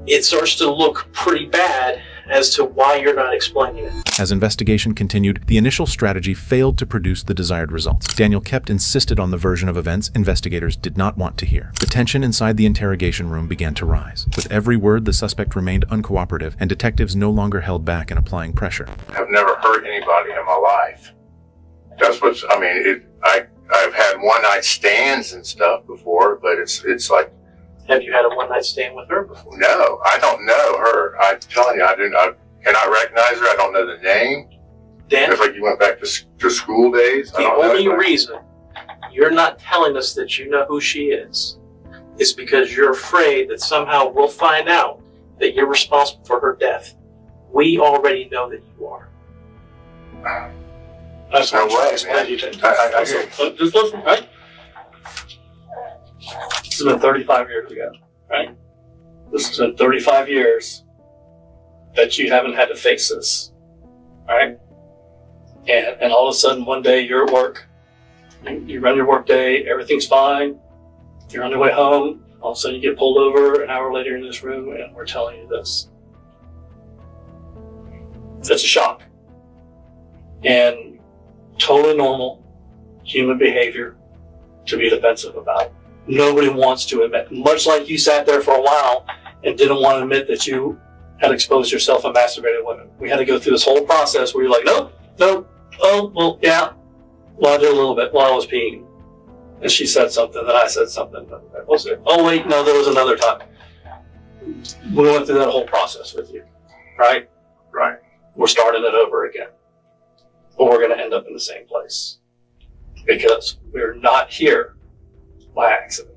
it starts to look pretty bad as to why you're not explaining it. As investigation continued, the initial strategy failed to produce the desired results. Daniel Kept insisted on the version of events investigators did not want to hear. The tension inside the interrogation room began to rise. With every word, the suspect remained uncooperative, and detectives no longer held back in applying pressure. I've never hurt anybody in my life. That's what's. I mean, I've had one-night stands and stuff before, but it's like. Have you had a one-night stand with her before? No, I don't know her. I'm telling you, I cannot recognize her. I don't know the name. Dan? It's like you went back to school days. The only reason you're not telling us that you know who she is because you're afraid that somehow we'll find out that you're responsible for her death. We already know that you are. That's No what I'm way, trying to explain man. to you. Just listen, right? This has been 35 years ago, right? This has been 35 years that you haven't had to face this, right? And all of a sudden, one day you're at work, you run your work day, everyth's fine, you're on your way home, all of a sudden you get pulled over an hour later in this room and we're telling you this. It's a shock. And totally normal human behavior to be defensive about it. Nobody wants to admit, much like you sat there for a while and didn't want to admit that you had exposed yourself and masturbated women. We had to go through this whole process where you're like, nope, oh, well, yeah. Well, I did a little bit while I was peeing. And she said something, then I said something. That was it. Oh, wait, no, there was another time. We went through that whole process with you, right? Right. We're starting it over again. But we're going to end up in the same place. Because we're not here by accident.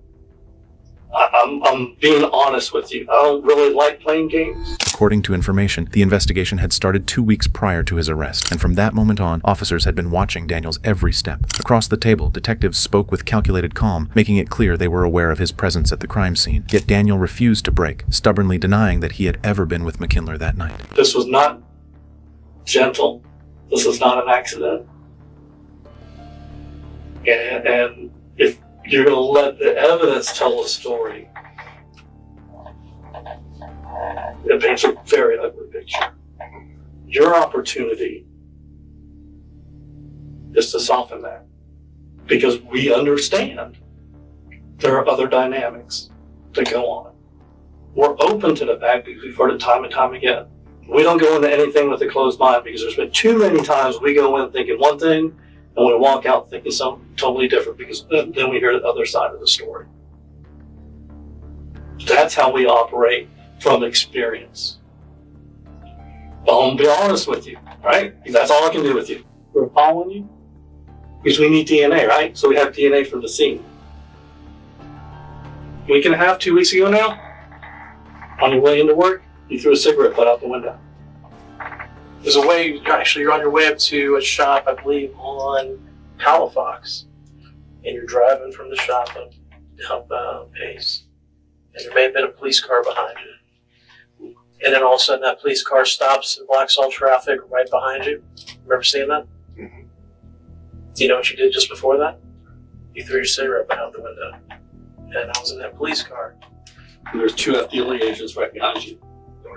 I'm being honest with you. I don't really like playing games. According to information, the investigation had started 2 weeks prior to his arrest, and from that moment on, officers had been watching Daniel's every step. Across the table, detectives spoke with calculated calm, making it clear they were aware of his presence at the crime scene. Yet Daniel refused to break, stubbornly denying that he had ever been with McKinler that night. This was not gentle. This was not an accident. And if you're going to let the evidence tell a story, it paints a very ugly picture. Your opportunity is to soften that, because we understand there are other dynamics that go on. We're open to the fact, because we've heard it time and time again. We don't go into anything with a closed mind, because there's been too many times we go in thinking one thing and we walk out thinking something totally different, because then we hear the other side of the story. That's how we operate from experience. But I'll be honest with you, right? That's all I can do with you. We're following you because we need DNA, right? So we have DNA from the scene. Week and a half, 2 weeks ago now, on your way into work, you threw a cigarette butt out the window. There's a way, actually, you're on your way up to a shop, I believe, on Halifax, and you're driving from the shop up Pace, and there may have been a police car behind you. And then all of a sudden that police car stops and blocks all traffic right behind you. Remember seeing that? Mm-hmm. Do you know what you did just before that? You threw your cigarette butt out the window. And I was in that police car. And there's two FDLE agents right behind you.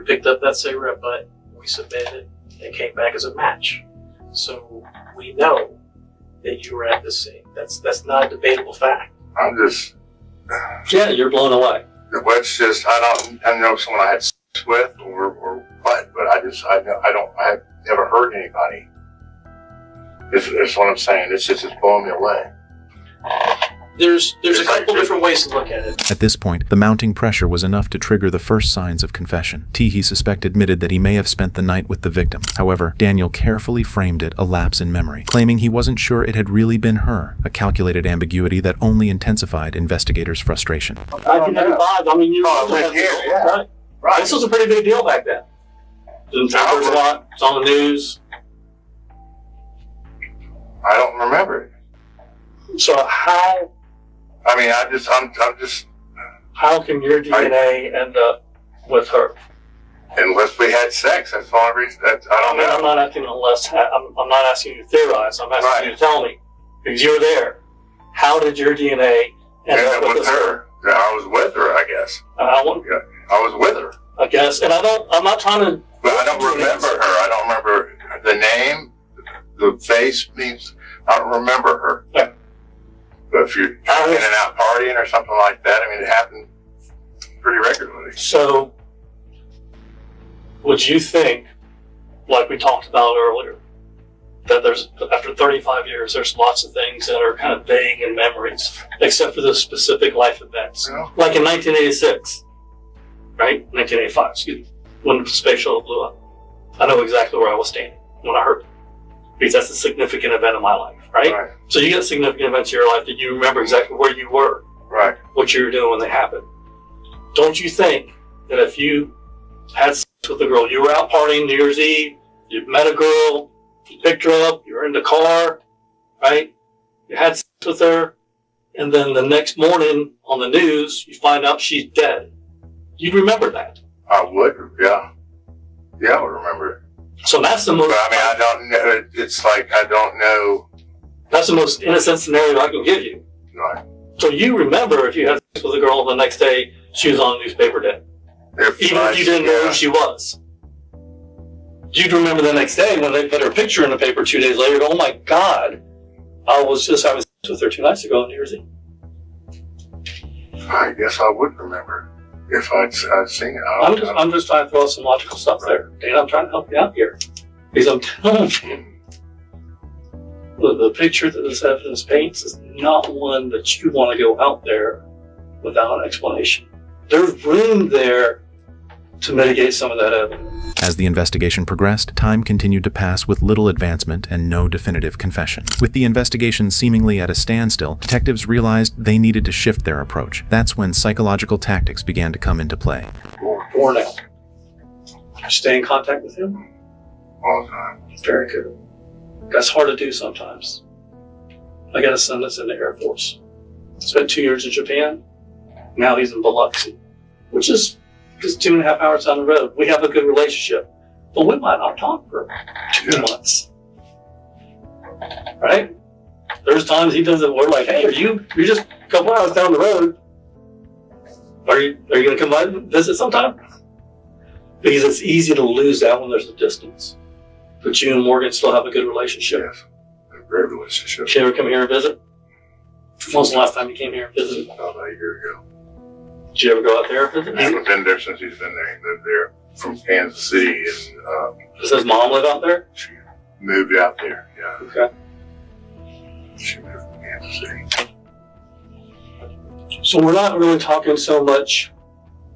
picked up that cigarette butt, we submitted, it came back as a match. So we know that you were at the scene. That's not a debatable fact. I'm just. Yeah, you're blown away. Well, it's just I don't know someone I had sex with or what, but I have never hurt anybody. It's what I'm saying. It's blowing me away. There's a couple different ways to look at it. At this point, the mounting pressure was enough to trigger the first signs of confession. T, he suspect, admitted that he may have spent the night with the victim. However, Daniel carefully framed it a lapse in memory, claiming he wasn't sure it had really been her, a calculated ambiguity that only intensified investigators' frustration. 1995, I mean, right. This was a pretty big deal back then. It was in papers a lot. It's on the news. I don't remember it. So how? I mean, I'm just. How can your DNA end up with her? Unless we had sex, that's the only reason. I don't know. I'm not asking unless. I'm not asking you to theorize. I'm asking you to tell me because you were there. How did your DNA end up with her? I was with her, I guess. I was with her. I guess, and I'm not trying to. But I don't remember her. I don't remember the name, the face means. I don't remember her. Yeah. But if you're in and out partying or something like that, I mean, it happened pretty regularly. So, would you think, like we talked about earlier, that there's after 35 years, there's lots of things that are kind of vague in memories, except for the specific life events, like in 1986, right? 1985, excuse me, when the space shuttle blew up. I know exactly where I was standing when I heard it, because that's a significant event in my life, right? So you get significant events in your life that you remember exactly where you were, right? What you were doing when they happened. Don't you think that if you had sex with a girl, you were out partying New Year's Eve, you met a girl, you picked her up, you were in the car, right? You had sex with her, and then the next morning on the news, you find out she's dead. You'd remember that. I would, yeah. Yeah, I would remember it. So that's the most. But I mean, I don't know. It's like I don't know. That's the most innocent scenario I can give you. Right. So you remember if you had sex with a girl the next day, she was on a newspaper dead. Even if you didn't know who she was. You'd remember the next day when they put her picture in the paper 2 days later, oh my God, I was just having sex with her 2 nights ago on New Year's Eve. I guess I would remember if I'd seen it. I'm just trying to throw some logical stuff there. Dan, I'm trying to help you out here. Because I'm telling you, the picture that this evidence paints is not one that you want to go out there without an explanation. There's room there to mitigate some of that evidence. As the investigation progressed, time continued to pass with little advancement and no definitive confession. With the investigation seemingly at a standstill, detectives realized they needed to shift their approach. That's when psychological tactics began to come into play. Or now. Stay in contact with him? All the time. Very good. That's hard to do sometimes. I got a son that's in the Air Force. Spent 2 years in Japan. Now he's in Biloxi, which is just 2.5 hours down the road. We have a good relationship, but we might not talk for 2 months. Right? There's times he does it. We're like, hey, you're just a couple hours down the road. Are you going to come by and visit sometime? Because it's easy to lose that when there's a distance. But you and Morgan still have a good relationship. Yes, a great relationship. She ever come here and visit? When was the last time you came here and visited? About a year ago. Did you ever go out there and visit? I haven't been there since he's been there. He lived there from Kansas City. And, does his mom live out there? She moved out there, yeah. Okay. She moved from Kansas City. So we're not really talking so much,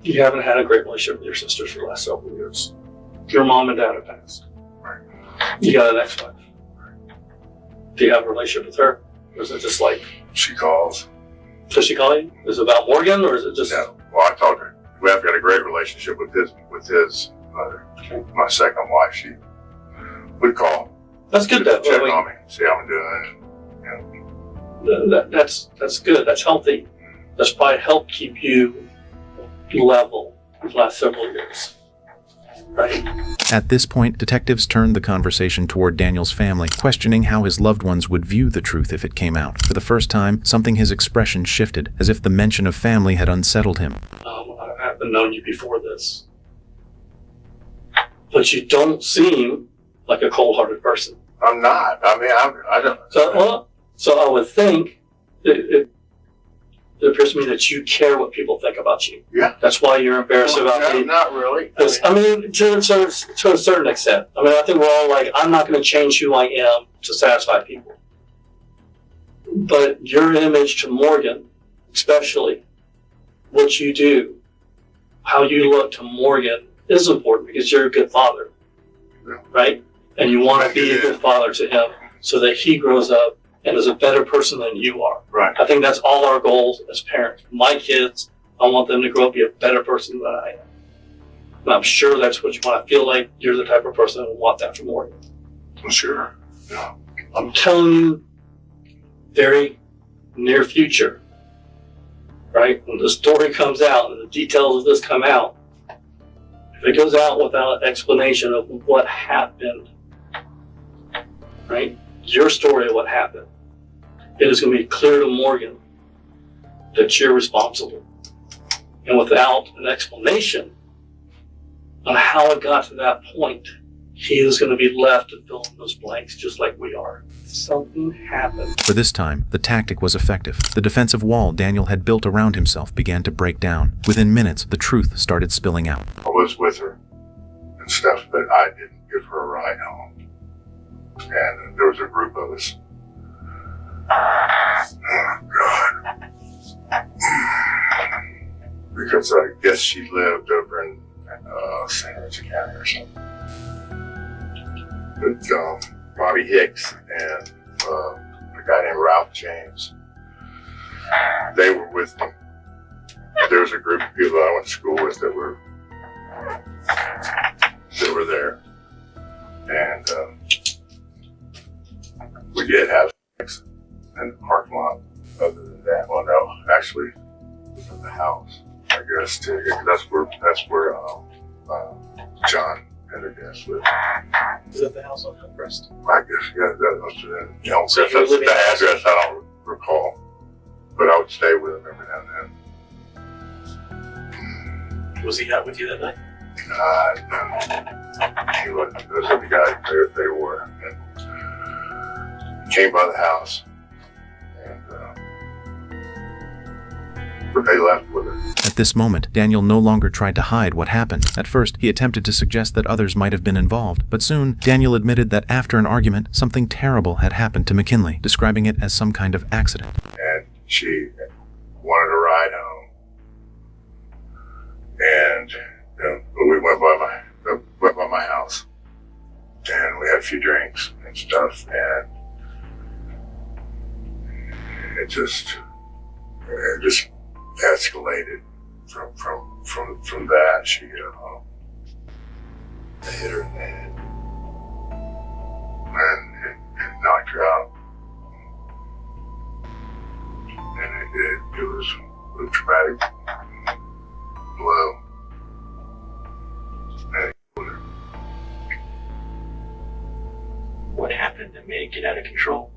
you haven't had a great relationship with your sisters for the last several years. Your mom and dad have passed. Right. You got an ex-wife. Do you have a relationship with her? Or is it just like... She calls. Does she call you? Is it about Morgan, or is it just... No. Well, I told her. We have got a great relationship with his mother. Okay. My second wife, she would call. That's good, though. Check on me, see how I'm doing. That's good. That's healthy. That's probably helped keep you level the last several years. Right? At this point, detectives turned the conversation toward Daniel's family, questioning how his loved ones would view the truth if it came out. For the first time, something his expression shifted, as if the mention of family had unsettled him. I haven't known you before this. but you don't seem like a cold-hearted person. I'm not. I mean, I don't. So I would think it appears to me that you care what people think about you. Yeah. That's why you're embarrassed about me. Not really. I mean, to a certain extent. I mean, I think we're all like, I'm not going to change who I am to satisfy people. But your image to Morgan, especially what you do, how you look to Morgan, is important because you're a good father, right? And you want to be a good father to him so that he grows up and is a better person than you are. Right. I think that's all our goals as parents. My kids, I want them to grow up be a better person than I am. And I'm sure that's what you want. I feel like you're the type of person who want that for Morgan. Sure. Yeah. I'm telling you, very near future, right? When the story comes out and the details of this come out, if it goes out without explanation of what happened, right? Your story of what happened, it is going to be clear to Morgan that you're responsible. And without an explanation on how it got to that point, he is going to be left to fill in those blanks just like we are. Something happened. For this time, the tactic was effective. The defensive wall Daniel had built around himself began to break down. Within minutes, the truth started spilling out. I was with her and stuff, but I didn't give her a ride home. And there was a group of us. Oh, God. Because I guess she lived over in St. Richard County or something. But Bobby Hicks and a guy named Ralph James, they were with me. There was a group of people I went to school with that were there. And we did have sex in the parking lot. Other than that, well, no, actually, in the house, I guess, too. That's where John and the guest lived. Is that the house on Hillcrest? I guess, yeah, that must have been. You know, so that's the address I don't recall. But I would stay with him every now and then. Was he out with you that night? No. He wasn't. Those are the guys they were. And came by the house. And they left with her. At this moment, Daniel no longer tried to hide what happened. At first, he attempted to suggest that others might have been involved, but soon, Daniel admitted that after an argument, something terrible had happened to McKinley, describing it as some kind of accident. And she wanted a ride home. And we went by my house. And we had a few drinks and stuff, and it just escalated from that. She hit her in the head, and it knocked her out. And it was a traumatic blow. And it killed her. What happened that made it get out of control?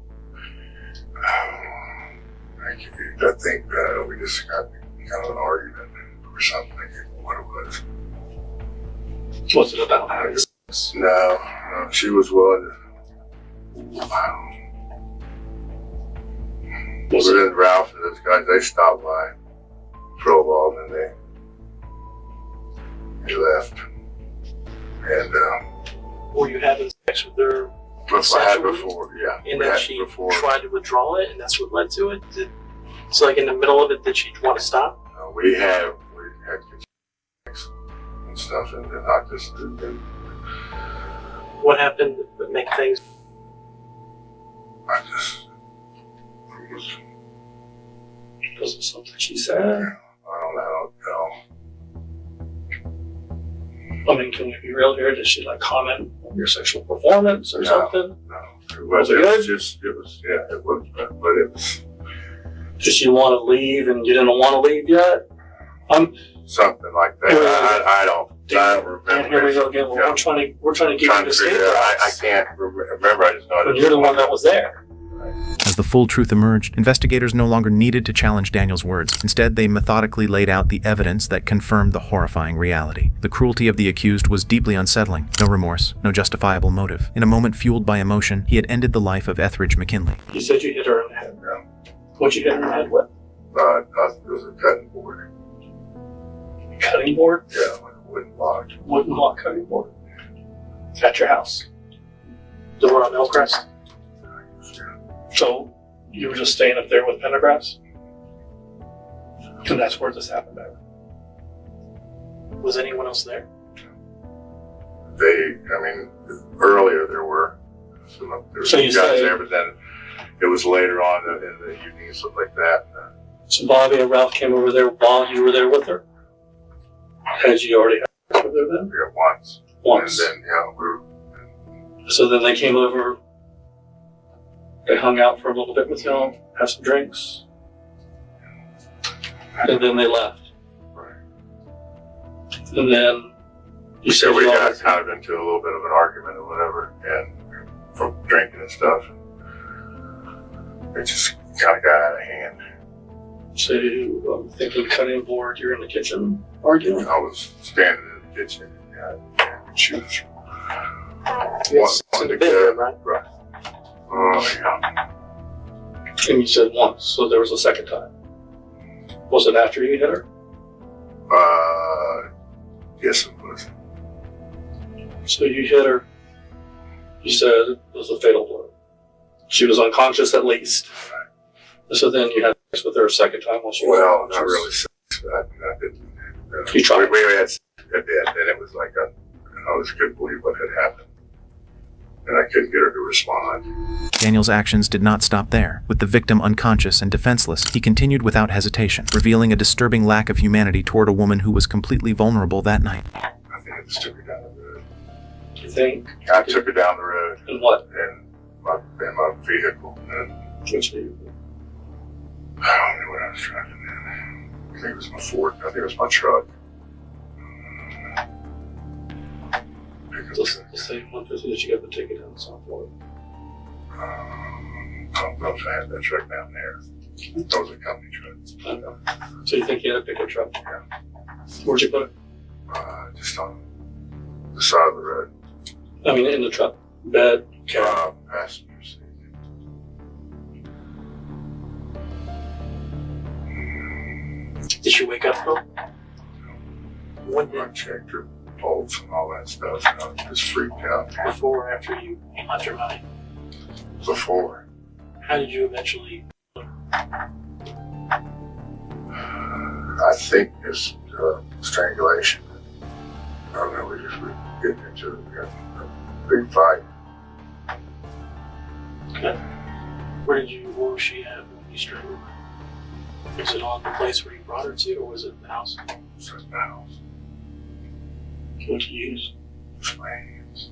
I think we just got kind of an argument or something. I can't remember what it was. Was it about having sex? No, she was willing to. But then Ralph and those guys, they stopped by for a while, and then they left. And were you having sex with her? I had before, yeah. And then she tried to withdraw it, and that's what led to it? So like in the middle of it, did she want to stop? We had sex and stuff, and then I just didn't. What happened that made things? Was it something she said? I don't know. I mean, can we be real here? Did she like comment on your sexual performance or something? No. It was good? It was, but it was. Did she want to leave and you didn't want to leave yet? Something like that. I don't remember. And here we go again. Well, we're trying to get you to stay there. I can't remember. I just know you're the one that was there. As the full truth emerged, investigators no longer needed to challenge Daniel's words. Instead, they methodically laid out the evidence that confirmed the horrifying reality. The cruelty of the accused was deeply unsettling. No remorse, no justifiable motive. In a moment fueled by emotion, he had ended the life of Etheridge McKinley. You said you hit her in the head. What'd you hit her in the head with? It was a cutting board. Cutting board? Yeah, like a wooden block. Wooden block cutting board. At your house. The one on Elcrest? So, you were just staying up there with Pendergrass? And that's where this happened at. Was anyone else there? Earlier there were some So you guys say- there, but then it was later on in the evening and stuff like that. So Bobby and Ralph came over there while you were there with her? Had you already had her there then? Yeah, once. Once. And then, So then they came over, they hung out for a little bit with y'all, had some drinks, and then they left. And then you said we y'all- got kind of into a little bit of an argument or whatever, and from drinking and stuff. It just kind of got out of hand. So you think of cutting board, you're in the kitchen arguing? I was standing in the kitchen and she was Yes, in the bedroom, right? Right. Oh, yeah. And you said once, so there was a second time. Was it after you hit her? Yes, it was. So you hit her, you said it was a fatal blow. She was unconscious at least. So then you had sex with her a second time while she was Well, unconscious. not really sex, but I didn't. You tried. We had sex a bit, and it was like I was couldn't believe what had happened. And I couldn't get her to respond. Daniel's actions did not stop there. With the victim unconscious and defenseless, he continued without hesitation, revealing a disturbing lack of humanity toward a woman who was completely vulnerable that night. I think I just took her down the road. You think? I took her down the road. And what? In my vehicle. And which vehicle? I don't know what I was driving in. I think it was my Ford. I think it was my truck. The same one that you got the ticket down South Florida. I don't know if I had that truck down there. That was a company truck. So you think you had a pickup truck? Yeah. Where'd you put it? Just on the side of the road. I mean, in the truck. Bed, cab. Passenger seat. Did she wake up though? When I checked her pulse and all that stuff, and I was just freaked out. Before or after you left her mind? Before. How did you eventually? I think it's strangulation. I don't know, we were getting into a big fight. Okay. Where was she at when you strangled her? Was it on the place where you brought her to, or was it the house? It was the house. What did you use? Just my hands.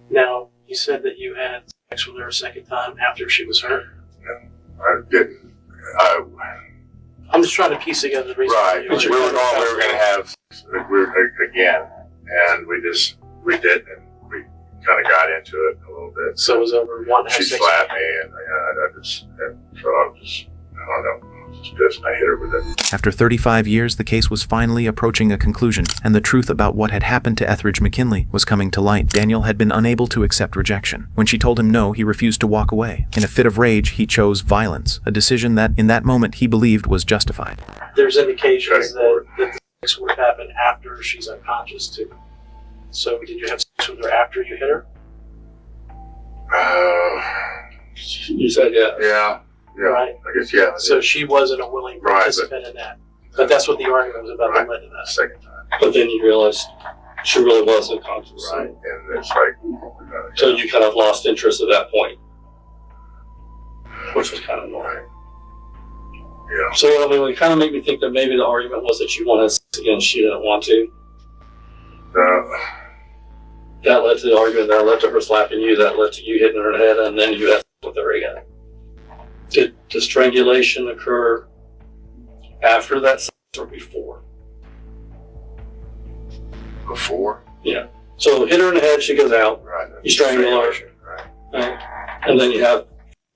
Now, you said that you had sex with her a second time after she was hurt. No, I didn't. I'm just trying to piece together the reason. Right. You We were going to have again, and we did, and we kind of got into it a little bit. So it was over one. She slapped me, and so I don't know. Just pissed. I hit her with it. After 35 years, the case was finally approaching a conclusion, and the truth about what had happened to Etheridge McKinley was coming to light. Daniel had been unable to accept rejection. When she told him no, he refused to walk away. In a fit of rage, he chose violence, a decision that, in that moment, he believed was justified. There's indications that the sex would have happened after she's unconscious too. So did you have sex with her after you hit her? You said yeah. Yeah. Yeah, right. I guess, yeah. So she wasn't a willing participant in that. But that's what the argument was about. That led to that. Second time. But then you realized she really wasn't conscious. Right. And it's like. So you kind of lost interest at that point. Which was kind of annoying. Yeah. So, I mean, it kind of made me think that maybe the argument was that you wanted sex again, she didn't want to. That led to the argument, that led to her slapping you, that led to you hitting her in the head, and then you had sex with her again. Did the strangulation occur after that sex or before? Before? Yeah. So hit her in the head, she goes out. You strangle her. Right? And then you have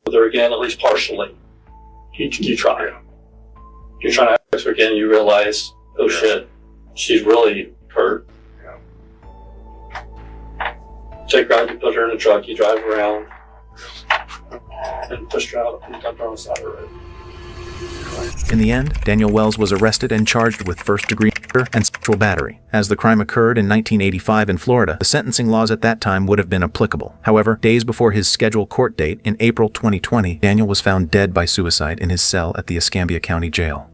with her again, at least partially. You try. You're trying to have sex with her again, you realize, oh shit, she's really hurt. Take her out, you put her in the truck, you drive around, and push her out and dump her on the side of the road. In the end, Daniel Wells was arrested and charged with first-degree murder and sexual battery. As the crime occurred in 1985 in Florida, the sentencing laws at that time would have been applicable. However, days before his scheduled court date in April 2020, Daniel was found dead by suicide in his cell at the Escambia County Jail.